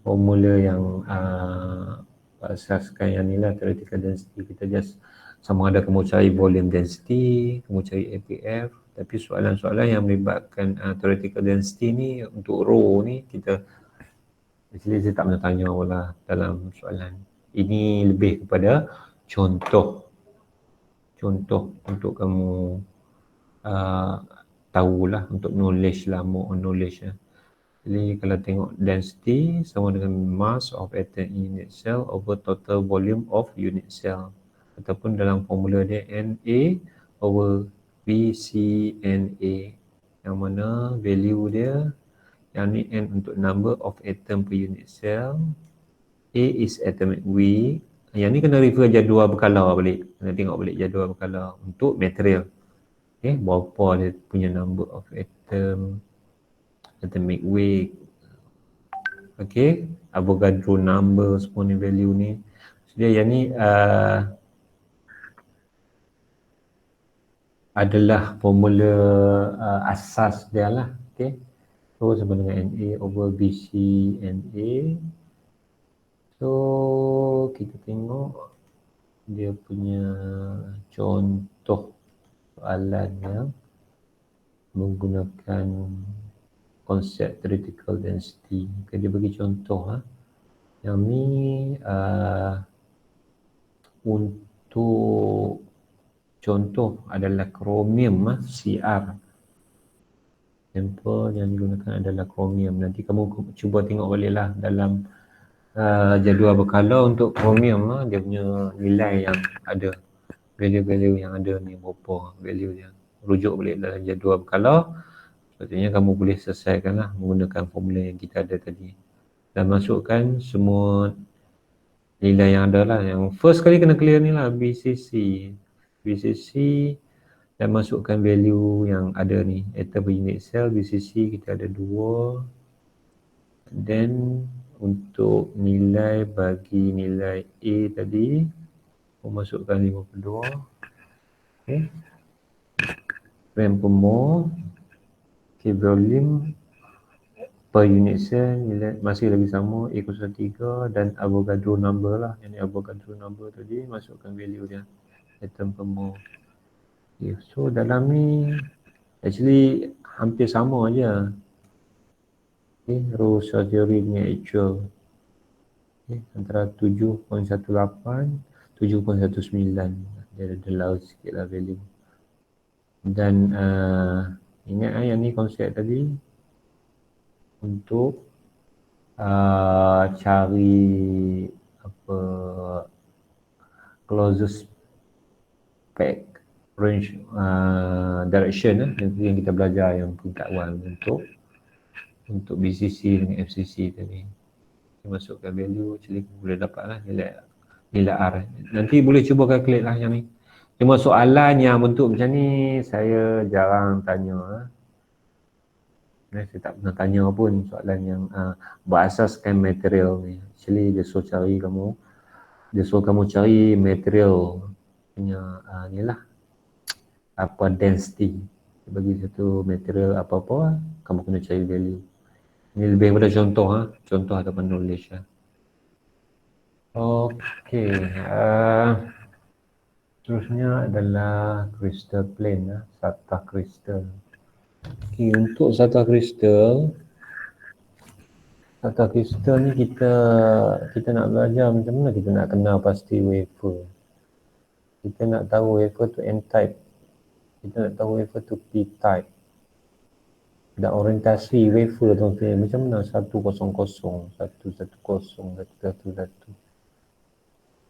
formula yang asaskan yang ni lah theoretical density. Kita just sama ada kamu cari volume density, kamu cari APF, tapi soalan-soalan yang melibatkan theoretical density ni untuk row ni kita actually saya tak pernah tanya pula dalam soalan. Ini lebih kepada contoh untuk kamu tahulah, untuk knowledge lah, more knowledge lah. Jadi kalau tengok density sama dengan mass of atom in unit cell over total volume of unit cell, ataupun dalam formula dia Na over VCNA, yang mana value dia yang ni N untuk number of atom per unit cell, A is atomic weight, Yang ni kena refer jadual berkala balik. Kena tengok balik jadual berkala untuk material. Okay, berapa dia punya number of atom, atomic weight. Okay, Avogadro number semua ni value ni. So dia yang ni adalah formula asas dia lah. Okay, so sama dengan NA over BC NA. So kita tengok dia punya contoh soalan yang menggunakan konsep theoretical density. Okay, dia bagi contoh yang ni untuk contoh adalah kromium CR. Sampel yang digunakan adalah kromium. Nanti kamu cuba tengok balik lah dalam jadual berkala untuk kromium dia punya nilai yang ada, value-value yang ada ni berapa value dia. Rujuk balik dalam jadual berkala. Sebetulnya kamu boleh selesaikan lah menggunakan formula yang kita ada tadi. Dan masukkan semua nilai yang ada lah. Yang first kali kena clear ni lah BCC dan masukkan value yang ada ni. Atom per unit cell BCC kita ada 2. Then untuk nilai bagi nilai A tadi masukkan 52. Okay. Gram per mole. Okay, volume per unit cell nilai masih lagi sama A03 dan Avogadro number lah. Yang ni Avogadro number tadi masukkan value dia. Atom per mole. Okay, so dalam ni actually hampir sama aja. Okay, row cell theory dengan actual. Okay, antara 7.18 7.19 dia ada low sikit lah value. Dan ingat yang ni konsep tadi untuk cari apa closest spec range direction yang kita belajar yang peringkat 1 untuk BCC dengan FCC tadi. Kita masukkan value, actually boleh dapat lah nilai R. Nanti boleh cuba calculate lah yang ni. Cuma soalan yang bentuk macam ni saya jarang tanya. Saya tak pernah tanya pun soalan yang berasaskan material ni. Actually dia suruh kamu cari material punya ni lah, apa density. Dia bagi satu material apa-apa, kamu kena cari value. Ini lebih daripada contoh ataupun knowledge lah. Okey, terusnya adalah crystal plane, SATA crystal. Okay, untuk SATA crystal ni kita nak belajar macam mana kita nak kenal pasti wafer. Kita nak tahu wafer tu N-type. Kita nak tahu wafer tu P-type. Dan orientasi wafer tu macam mana 100, 110, 111.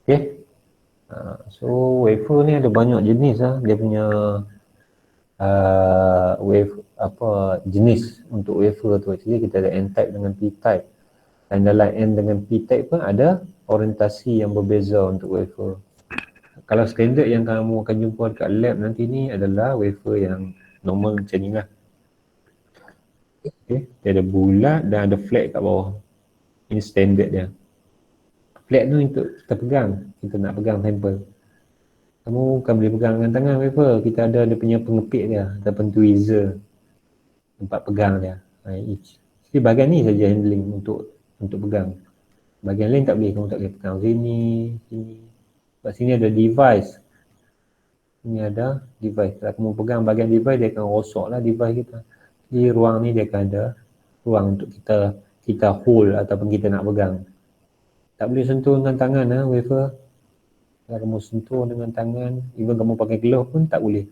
Okay. So wafer ni ada banyak jenis dia punya jenis untuk wafer tu. Actually kita ada N-type dengan P-type. Dan dalam N dengan P-type pun ada orientasi yang berbeza untuk wafer. Kalau standard yang kamu akan jumpa dekat lab nanti ni adalah wafer yang normal macam ni lah. Okay. Dia ada bulat dan ada flat kat bawah. Ini standard dia. Flat tu untuk kita pegang. Kita nak pegang sample. Kamu kan boleh pegang dengan tangan wafer. Kita ada dia punya pengepit dia ataupun tweezer. Tempat pegang dia. Jadi bahagian ni saja handling untuk pegang. Bahagian lain tak boleh. Kamu tak boleh pegang sini. Sebab sini ada device. Ini ada device. Kalau kamu pegang bahagian device, dia akan rosak lah device kita. Jadi ruang ni dia akan ada ruang untuk kita hold ataupun kita nak pegang. Tak boleh sentuh dengan tangan wafer. Kalau kamu sentuh dengan tangan, even kamu pakai glove pun tak boleh.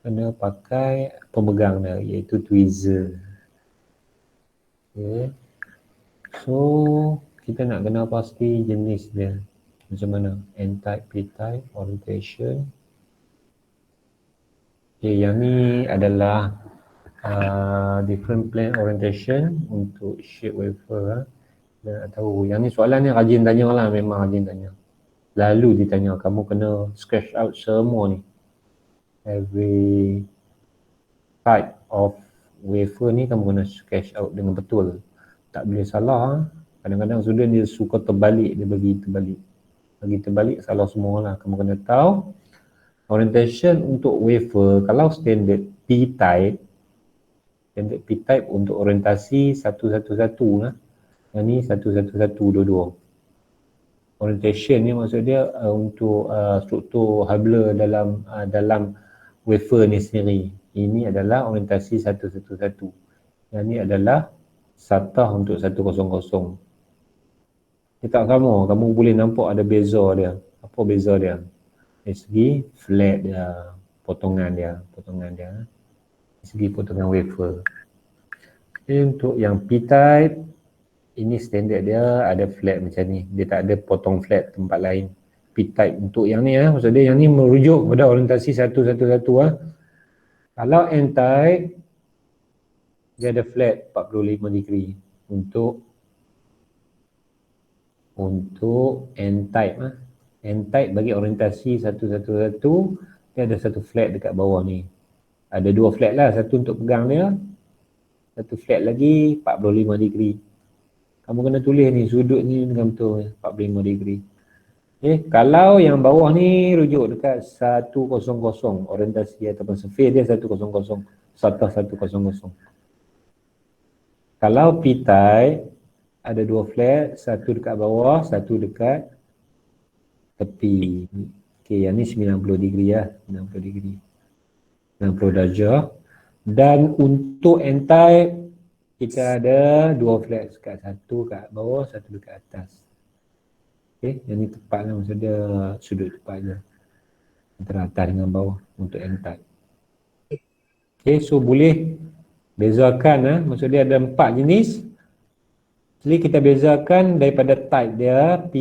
Kena pakai pemegang dia, iaitu tweezer. Okay. So, kita nak kenal pasti jenis dia. Macam mana? N-type, P-type, orientation. Okay, yang ni adalah different plane orientation untuk shape wafer. Dan tak tahu. Yang ni soalan ni rajin tanya lah, memang rajin tanya. Lalu ditanya, kamu kena sketch out semua ni. Every type of wafer ni kamu kena sketch out dengan betul. Tak boleh salah. Kadang-kadang student dia suka terbalik, dia bagi terbalik salah semua lah. Kamu kena tahu orientation untuk wafer, kalau standard P-type untuk orientasi 111 lah. Yang ni 111 dua-dua. Orientation ni maksud dia untuk struktur Hubble dalam wafer ni sendiri. Ini adalah orientasi 111. Yang ni adalah satah untuk 100. Dia tak sama, kamu boleh nampak ada beza dia. Apa beza dia? Dari segi flat dia, potongan dia. Dari segi potongan wafer. Jadi untuk yang P-type, ini standard dia ada flat macam ni. Dia tak ada potong flat tempat lain. P-type untuk yang ni maksud dia yang ni merujuk pada orientasi 111 . Kalau N-type, dia ada flat 45 degree untuk N-type N-type bagi orientasi 111, dia ada satu flat dekat bawah ni. Ada dua flat lah, satu untuk pegang dia, satu flat lagi 45 degree. Kamu kena tulis ni sudut ni dengan betul 45 degree. Kalau yang bawah ni rujuk dekat 100, orientasi ataupun surface dia 100, satah 100. Kalau P-type ada dua flat, satu dekat bawah, satu dekat tepi. Okey, yang ni 90 degree lah, 90 darjah. Dan untuk N-type kita ada dua flat, satu kat bawah, satu dekat atas. Okey, yang ni tepat lah, maksud dia sudut tepat je antara atas dengan bawah untuk N-type. Okey, so boleh bezakan maksud dia ada 4 jenis. Jadi kita bezakan daripada type dia P,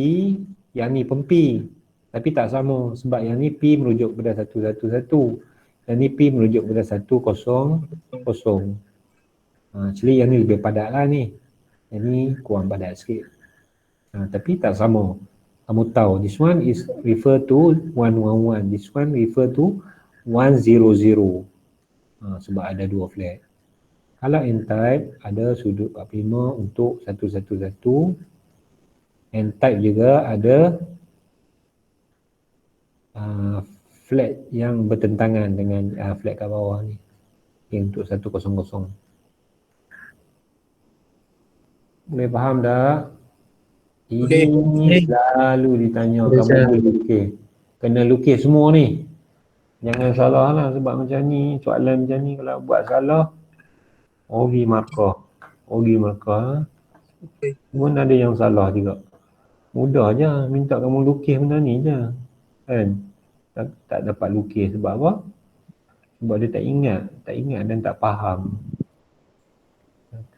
yang ni pun P. Tapi tak sama sebab yang ni P merujuk pada 111. Yang ni P merujuk pada 100. Actually yang ni lebih padat lah ni. Yang ni kurang padat sikit. Tapi tak sama. Kamu tahu this one is refer to 111. This one refer to 100. Sebab ada dua flat. Kalau N-type ada sudut 45 untuk 111. N-type juga ada flat yang bertentangan dengan flat kat bawah ni. Untuk 100. Boleh faham tak? Ini selalu ditanya, kamu boleh lukis. Kena lukis semua ni. Jangan salah lah sebab macam ni, soalan macam ni kalau buat salah, Ogi markah. Pun ada yang salah juga. Mudah je, minta kamu lukis benda ni je. Kan? Tak dapat lukis sebab apa? Sebab dia tak ingat dan tak faham.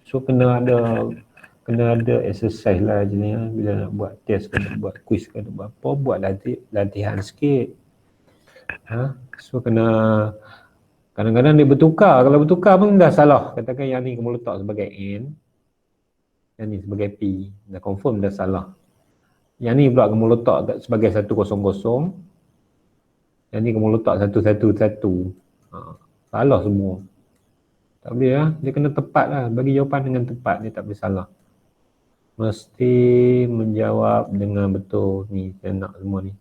So kena ada exercise lah je ni. Bila nak buat test ke nak buat quiz ke nak buat apa, buat latihan sikit. So kena kadang-kadang dia bertukar. Kalau bertukar pun dah salah. Katakan yang ni kamu letak sebagai N, yang ni sebagai P, dah confirm dah salah. Yang ni pula kamu letak sebagai 100, yang ni kamu letak 111. Salah semua. Tak boleh lah, dia kena tepat lah. Bagi jawapan dengan tepat, dia tak boleh salah. Mesti menjawab dengan betul. Ni saya nak semua ni.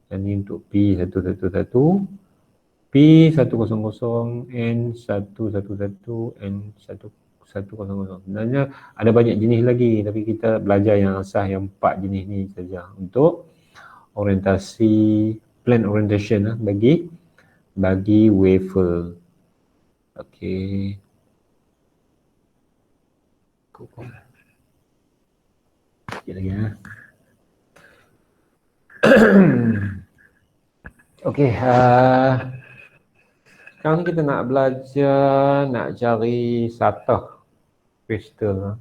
Yang ni untuk P111, P100, N111, N110. Sebenarnya ada banyak jenis lagi, tapi kita belajar yang asas yang 4 jenis ni saja untuk orientasi, plan orientation bagi wafer. Okey. Sikit lagi Okey, sekarang kita nak belajar, nak cari satah kristal.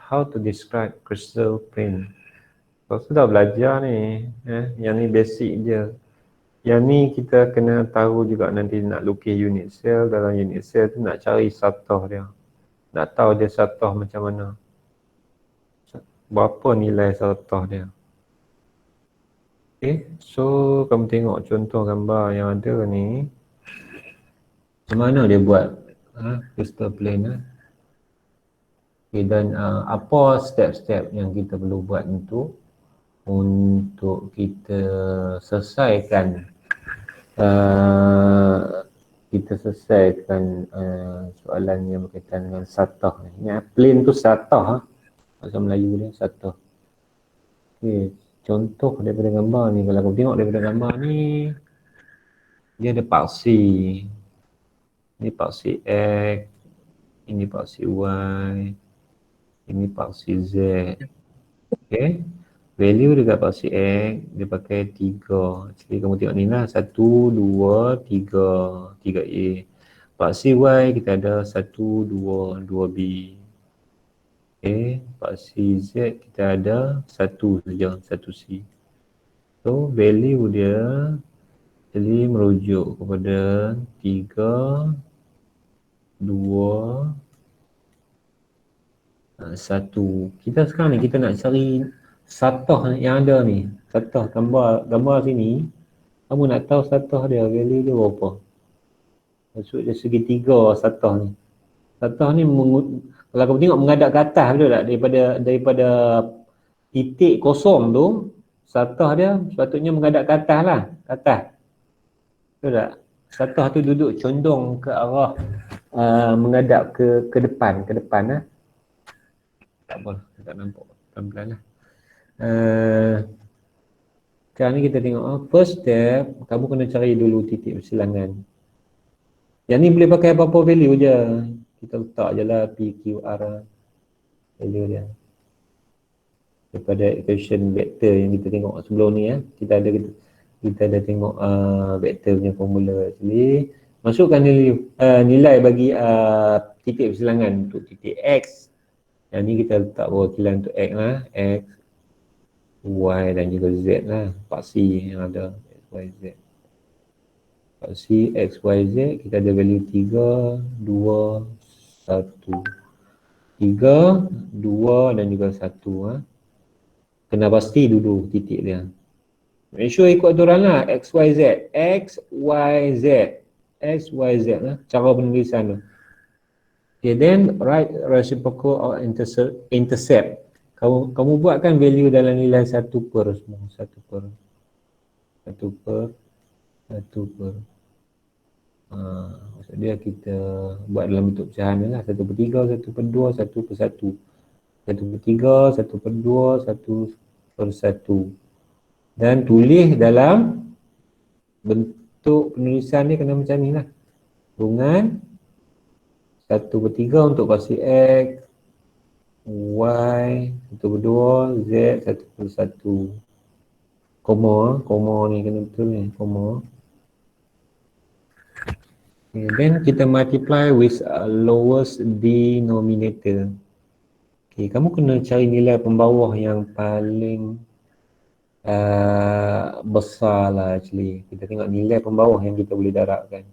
How to describe crystal plane. Kau sudah belajar ni, yang ni basic je. Yang ni kita kena tahu juga nanti nak lukis unit cell. Dalam unit cell tu nak cari satah dia. Nak tahu dia satah macam mana. Berapa nilai satah dia. Okay, so kamu tengok contoh gambar yang ada ni. Macam mana dia buat crystal plane okay, dan apa step-step yang kita perlu buat untuk kita selesaikan soalan yang berkaitan dengan satah ni. Plane tu satah bahasa Melayu dia satah. Okay, contoh daripada gambar ni, kalau kau tengok daripada gambar ni, dia ada paksi. Ini paksi X, ini paksi Y, ini paksi Z. Okay, value dekat paksi X dia pakai 3. Jadi kamu tengok ni lah, 1, 2, 3, 3A. Paksi Y kita ada 1, 2, 2B. Okay, paksi Z kita ada 1 saja, 1C. So value dia jadi merujuk kepada 3, 2, 1. Kita sekarang ni kita nak cari satah yang ada ni. Satah gambar sini. Kamu nak tahu satah dia, value dia berapa? Maksud dia segitiga satah ni. Satah ni kalau kamu tengok menghadap ke atas, betul tak? Daripada titik kosong tu, satah dia sepatutnya menghadap ke atas lah. Ke atas. Betul tak? Satah tu duduk condong ke arah menghadap ke depan lah. Tak apa, tak nampak. Pelan-pelan lah. Sekarang ni kita tengok first step, kamu kena cari dulu titik persilangan. Yang ni boleh pakai apa-apa value je. Kita letak je lah PQR value dia. Daripada equation vector yang kita tengok sebelum ni kita ada tengok vector punya formula. Jadi masukkan nilai bagi titik persilangan untuk titik X. Yang ni kita letak perwakilan untuk X lah. X, Y dan juga Z lah. Paksi yang ada X, Y, Z. Paksi X, Y, Z kita ada value 3, 2, 1. 3, 2 dan juga 1 Kena pasti dulu titik dia. Make sure ikut aturan lah. X, Y, Z. X, Y, Z. X, Y, Z lah. Cara penulisan tu. Okay, then write reciprocal or intercept. Kamu buatkan value dalam nilai 1 per semua. 1 per. Maksud dia kita buat dalam bentuk pecahan lah. 1 per 3, 1 per 2, 1 per 1. 1 per 3, 1 per 2, 1 per 1. Dan tulis dalam bentuk penulisan ni kena macam ni lah. Rungan 1 per 3 untuk paksi X, Y, 1 per 2, Z, 1 per 1. Koma ni kena betul ni, koma. Okay, then kita multiply with lowest denominator. Okay, kamu kena cari nilai pembawah yang paling besar lah actually. Kita tengok nilai pembawah yang kita boleh darabkan.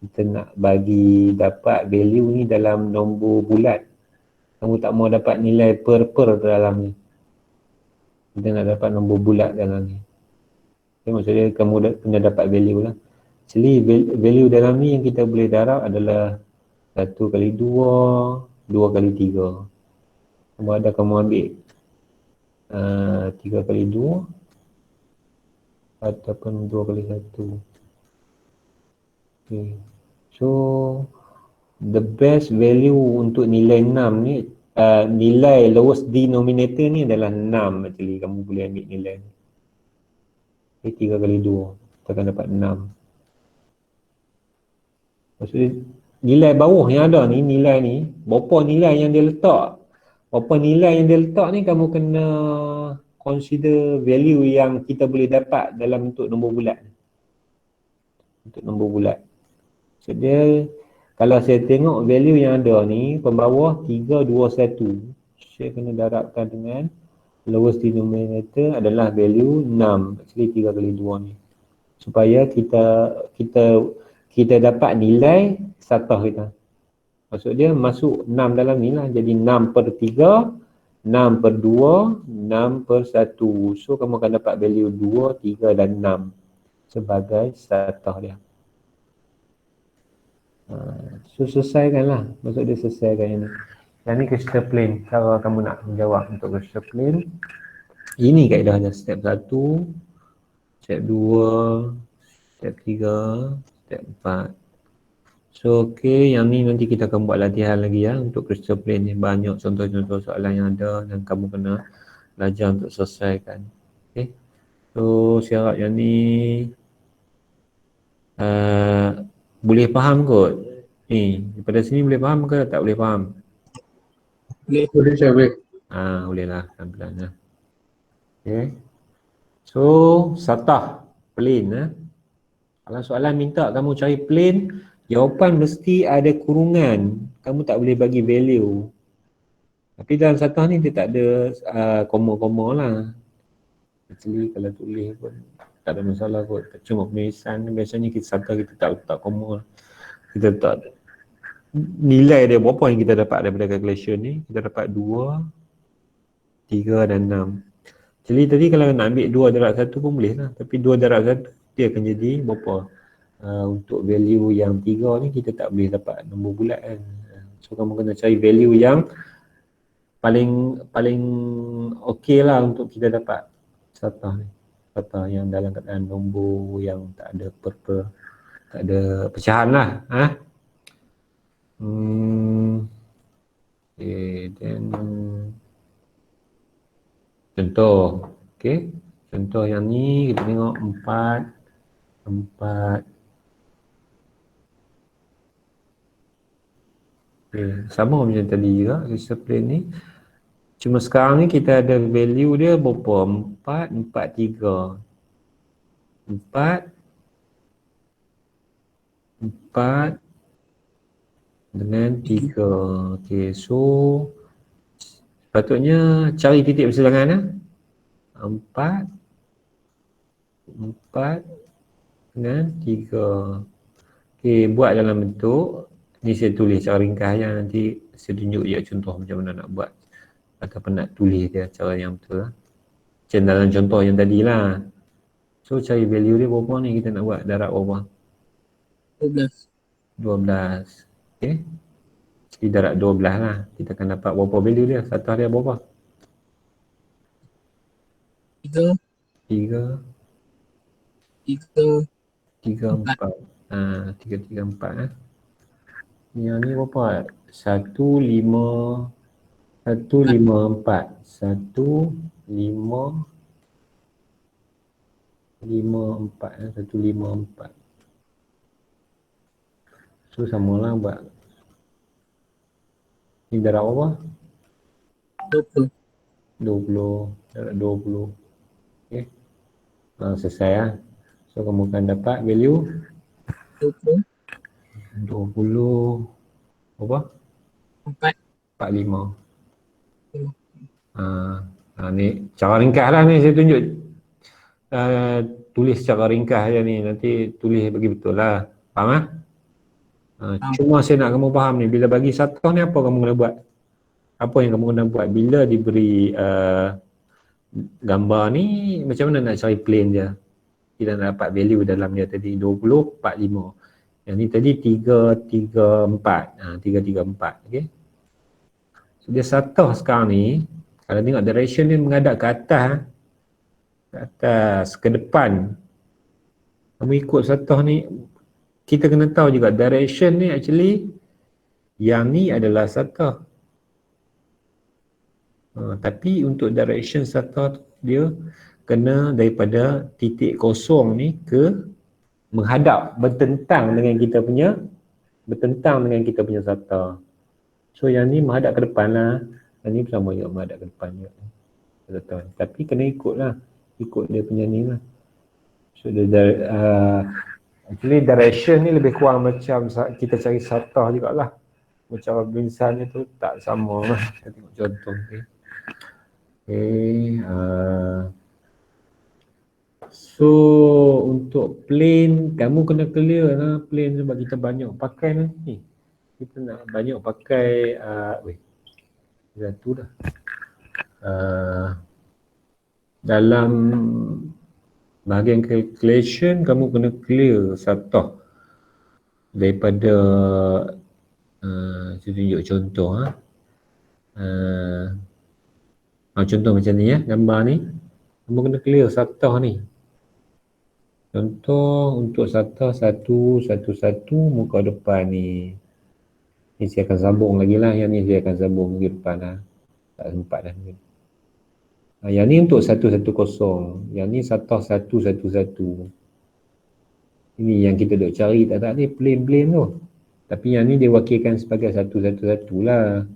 Kita nak bagi dapat value ni dalam nombor bulat. Kamu tak mau dapat nilai per dalam ni. Kita nak dapat nombor bulat dalam ni. Okay, maksudnya kamu kena dapat value lah. Actually value dalam ni yang kita boleh darab adalah 1 kali 2, 2 kali 3. Kamu ambil 3 kali 2 ataupun 2 kali 1. Okay. So the best value untuk nilai 6 ni, nilai lowest denominator ni adalah 6 actually. Kamu boleh ambil nilai ni. Okay, 3 kali 2 kita akan dapat 6. Maksudnya nilai bawah yang ada ni, nilai ni, berapa nilai yang dia letak ni kamu kena consider value yang kita boleh dapat dalam bentuk nombor bulat. Untuk nombor bulat. So dia, kalau saya tengok value yang ada ni, pembawah 3, 2, 1. Saya kena darabkan dengan lowest denominator adalah value 6. Actually 3 kali 2 ni. Supaya kita dapat nilai satah kita. Maksud dia masuk 6 dalam ni lah. Jadi 6 per 3 6 per 2, 6 per 1. So kamu akan dapat value 2, 3 dan 6 sebagai satah dia. So selesaikanlah. Maksud dia selesaikan yang ni. Yang ni crystal plane. Kalau kamu nak menjawab untuk crystal plane, ini kaedahnya. Step 1, step 2, step 3, step 4. So okay, yang ni nanti kita akan buat latihan lagi ya untuk crystal plane ni. Banyak contoh-contoh soalan yang ada dan kamu kena belajar untuk selesaikan. Okay. So saya harap yang ni boleh faham kot. Ni daripada sini boleh faham ke tak boleh faham? Boleh saya boleh. Boleh lah pelan-pelan lah. Okay. So satah plane Kalau soalan minta kamu cari plane, jawapan mesti ada kurungan. Kamu tak boleh bagi value. Tapi dalam satah ni dia tak ada koma-koma lah. Actually kalau tulis pun tak ada masalah kot. Cuma penulisan biasanya kita satah kita tak letak koma. Kita letak nilai dia berapa yang kita dapat daripada calculation ni. Kita dapat 2, 3 dan 6. Jadi tadi kalau nak ambil 2 darab 1 pun boleh lah. Tapi 2 darab 1 dia akan jadi berapa? Untuk value yang 3 ni kita tak boleh dapat nombor bulat kan. So kamu kena cari value yang paling okey lah untuk kita dapat satah ni. Satah yang dalam keadaan nombor yang tak ada tak ada pecahan lah. Okay, then contoh. Okay, contoh yang ni kita tengok 4. Okay, sama macam tadi juga crystal plane ni. Cuma sekarang ni kita ada value dia berapa? 4, 4, 3. 4 dengan 3. Okay, so sepatutnya cari titik persilangan 4 dengan 3. Okay, buat dalam bentuk ni. Saya tulis cara ringkas yang nanti saya tunjuk je contoh macam mana nak buat ataupun nak tulis dia cara yang betul lah. Macam dalam contoh yang tadi lah. So cari value dia berapa ni kita nak buat darab berapa? 12. Okay. Jadi darab 12 lah. Kita akan dapat berapa value dia? Satah dia berapa? 3, 4. 3, 3, 4 Yang ni berapa? 1, 5, 1, 5, 4. 1, 5, 4. 1, 5, 4. So samalah buat. Ni darab berapa? 20. Darab 20. Okay. Selesai lah. So kamu akan dapat value 20 berapa? 45. Ni cara ringkas lah ni saya tunjuk. Tulis secara ringkas je ni. Nanti tulis bagi betul lah. Faham lah? Cuma saya nak kamu faham ni. Bila bagi satah ni apa kamu kena buat? Apa yang kamu kena buat? Bila diberi gambar ni macam mana nak cari plane dia? Kita nak dapat value dalam dia tadi 20, 45. Yang ni tadi 3, 3, 4. 3, 3, 4. Okay. So dia satah sekarang ni. Kalau tengok direction dia menghadap ke atas. Ke depan. Kamu ikut satah ni. Kita kena tahu juga direction ni actually. Yang ni adalah satah. Tapi untuk direction satah dia kena daripada titik kosong ni ke menghadap bertentang dengan kita punya satah. So yang ni menghadap ke depan lah. Yang ni sama juga menghadap ke depan juga. Tapi kena ikut lah. Ikut dia punya ni lah. So actually direction ni lebih kurang macam kita cari satah jugalah. Cara bingsan tu tak sama lah. Kita tengok contoh ni. Okay. So untuk plane, kamu kena clear lah plane sebab kita banyak pakai nanti. Kita nak banyak pakai, dah tu dah. dalam bahagian calculation kamu kena clear satoh daripada saya tunjuk contoh contoh macam ni gambar ni kamu kena clear satoh ni. Contoh untuk satoh 111 muka depan ni saya akan sambung lagi lah, yang ni saya akan sambung lagi depan lah, tak sempat dah. Yang ni untuk 110, yang ni satoh 111. Ini yang kita duk cari tak ni plain tu. Tapi yang ni dia wakilkan sebagai 111 lah.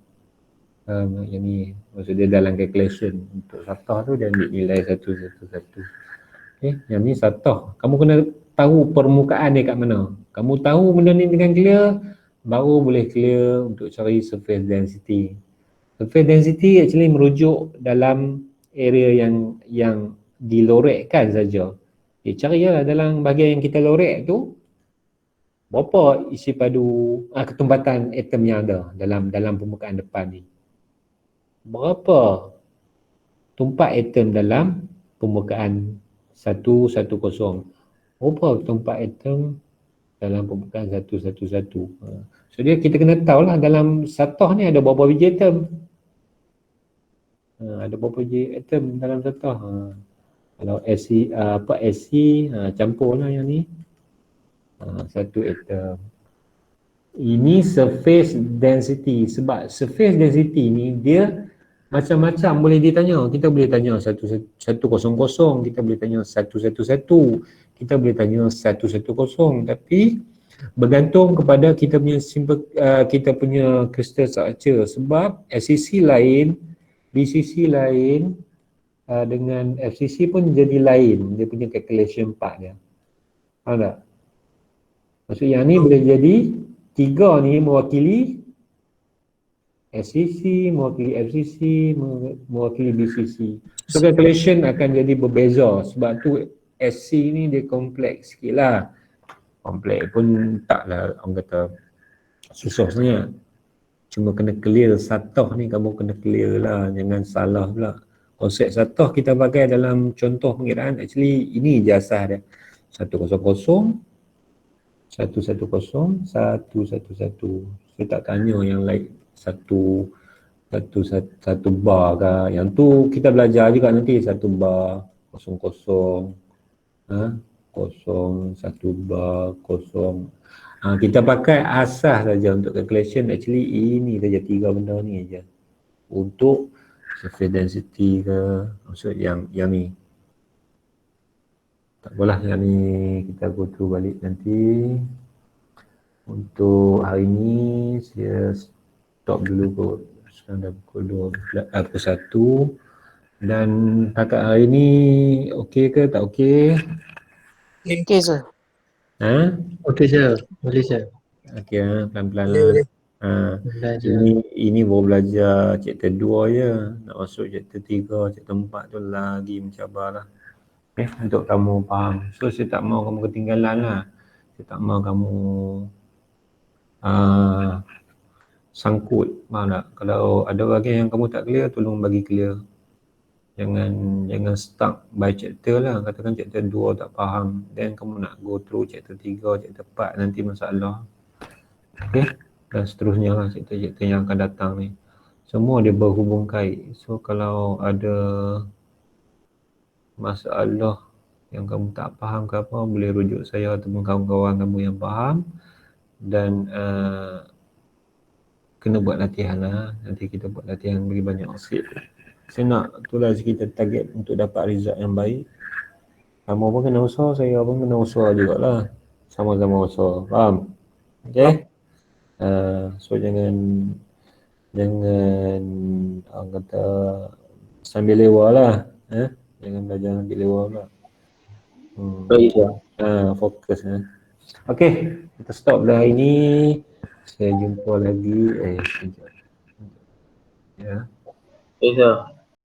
Yang ni maksud dia dalam calculation untuk satoh tu dia ambil nilai 111. Okay, yang ni satoh. Kamu kena tahu permukaan dia kat mana. Kamu tahu benda ni dengan clear, baru boleh clear untuk cari surface density. Surface density actually merujuk dalam area yang dilorekkan saja. Carilah dalam bahagian yang kita lorek tu berapa isi padu ketumbatan atom yang ada dalam permukaan depan ni. Berapa tumpat atom dalam permukaan 110. Berapa tumpat atom dalam permukaan 111. So kita kena tahulah dalam satoh ni ada berapa biji atom. Ada berapa biji atom dalam satoh. Kalau SC campurlah yang ni. Satu atom. Ini surface density. Sebab surface density ni dia macam-macam boleh ditanya. Kita boleh tanya 100, kita boleh tanya 111, kita boleh tanya 110. Tapi bergantung kepada kita punya crystal structure. Sebab SCC lain, BCC lain, dengan FCC pun jadi lain. Dia punya calculation part dia. Faham tak? Maksud yang ni boleh jadi 3 ni mewakili SCC, mewakili FCC, mewakili BCC. So calculation akan jadi berbeza. Sebab tu SC ni dia kompleks sikit lah. Kompleks pun taklah orang kata susah sangat. Cuma kena clear satoh ni, kamu kena clear lah. Jangan salah pula. Konsep satoh kita pakai dalam contoh pengiraan, actually ini je asas dia. 100, 110, 111. Saya tak tanya yang lain satu bar ke. Yang tu kita belajar juga nanti, 1 bar, 00, 1 bar, 0. Kita pakai asas saja untuk calculation. Actually ini saja 3 benda ni aja. Untuk surface density ke, maksud yang ni. Tak apalah, yang ni kita go through balik nanti. Untuk hari ni saya stop dulu kot. Sekarang dah pukul 1. Dan takat hari ni okey ke tak okey? Okay, sir. Okey sir, boleh sir. Okey, pelan-pelan lah. Belajar. Ini baru belajar chapter 2 je. Nak masuk chapter 3, chapter 4 tu lagi mencabar lah. Untuk kamu faham. So saya tak mahu kamu ketinggalan lah. Saya tak mahu kamu sangkut. Faham tak? Kalau ada bahagian yang kamu tak clear, tolong bagi clear. Jangan stuck by chapter lah. Katakan chapter 2 tak faham, then kamu nak go through chapter 3, chapter 4, nanti masalah. Okay? Dan seterusnya lah chapter-chapter yang akan datang ni. Semua dia berhubung kait. So kalau ada masalah yang kamu tak faham ke apa, boleh rujuk saya ataupun kawan-kawan kamu yang faham. Dan kena buat latihan lah. Nanti kita buat latihan bagi banyak sikit. Saya nak itulah kita target untuk dapat result yang baik. Kamu pun kena usaha, saya pun kena usaha jugalah. Sama-sama usaha. Faham? Okay? So jangan orang kata sambil lewa lah. Jangan belajar sambil lewa pula. Fokus. Okay, kita stop dah hari ni. Saya jumpa lagi. Sekejap. Ya. Okay, sir.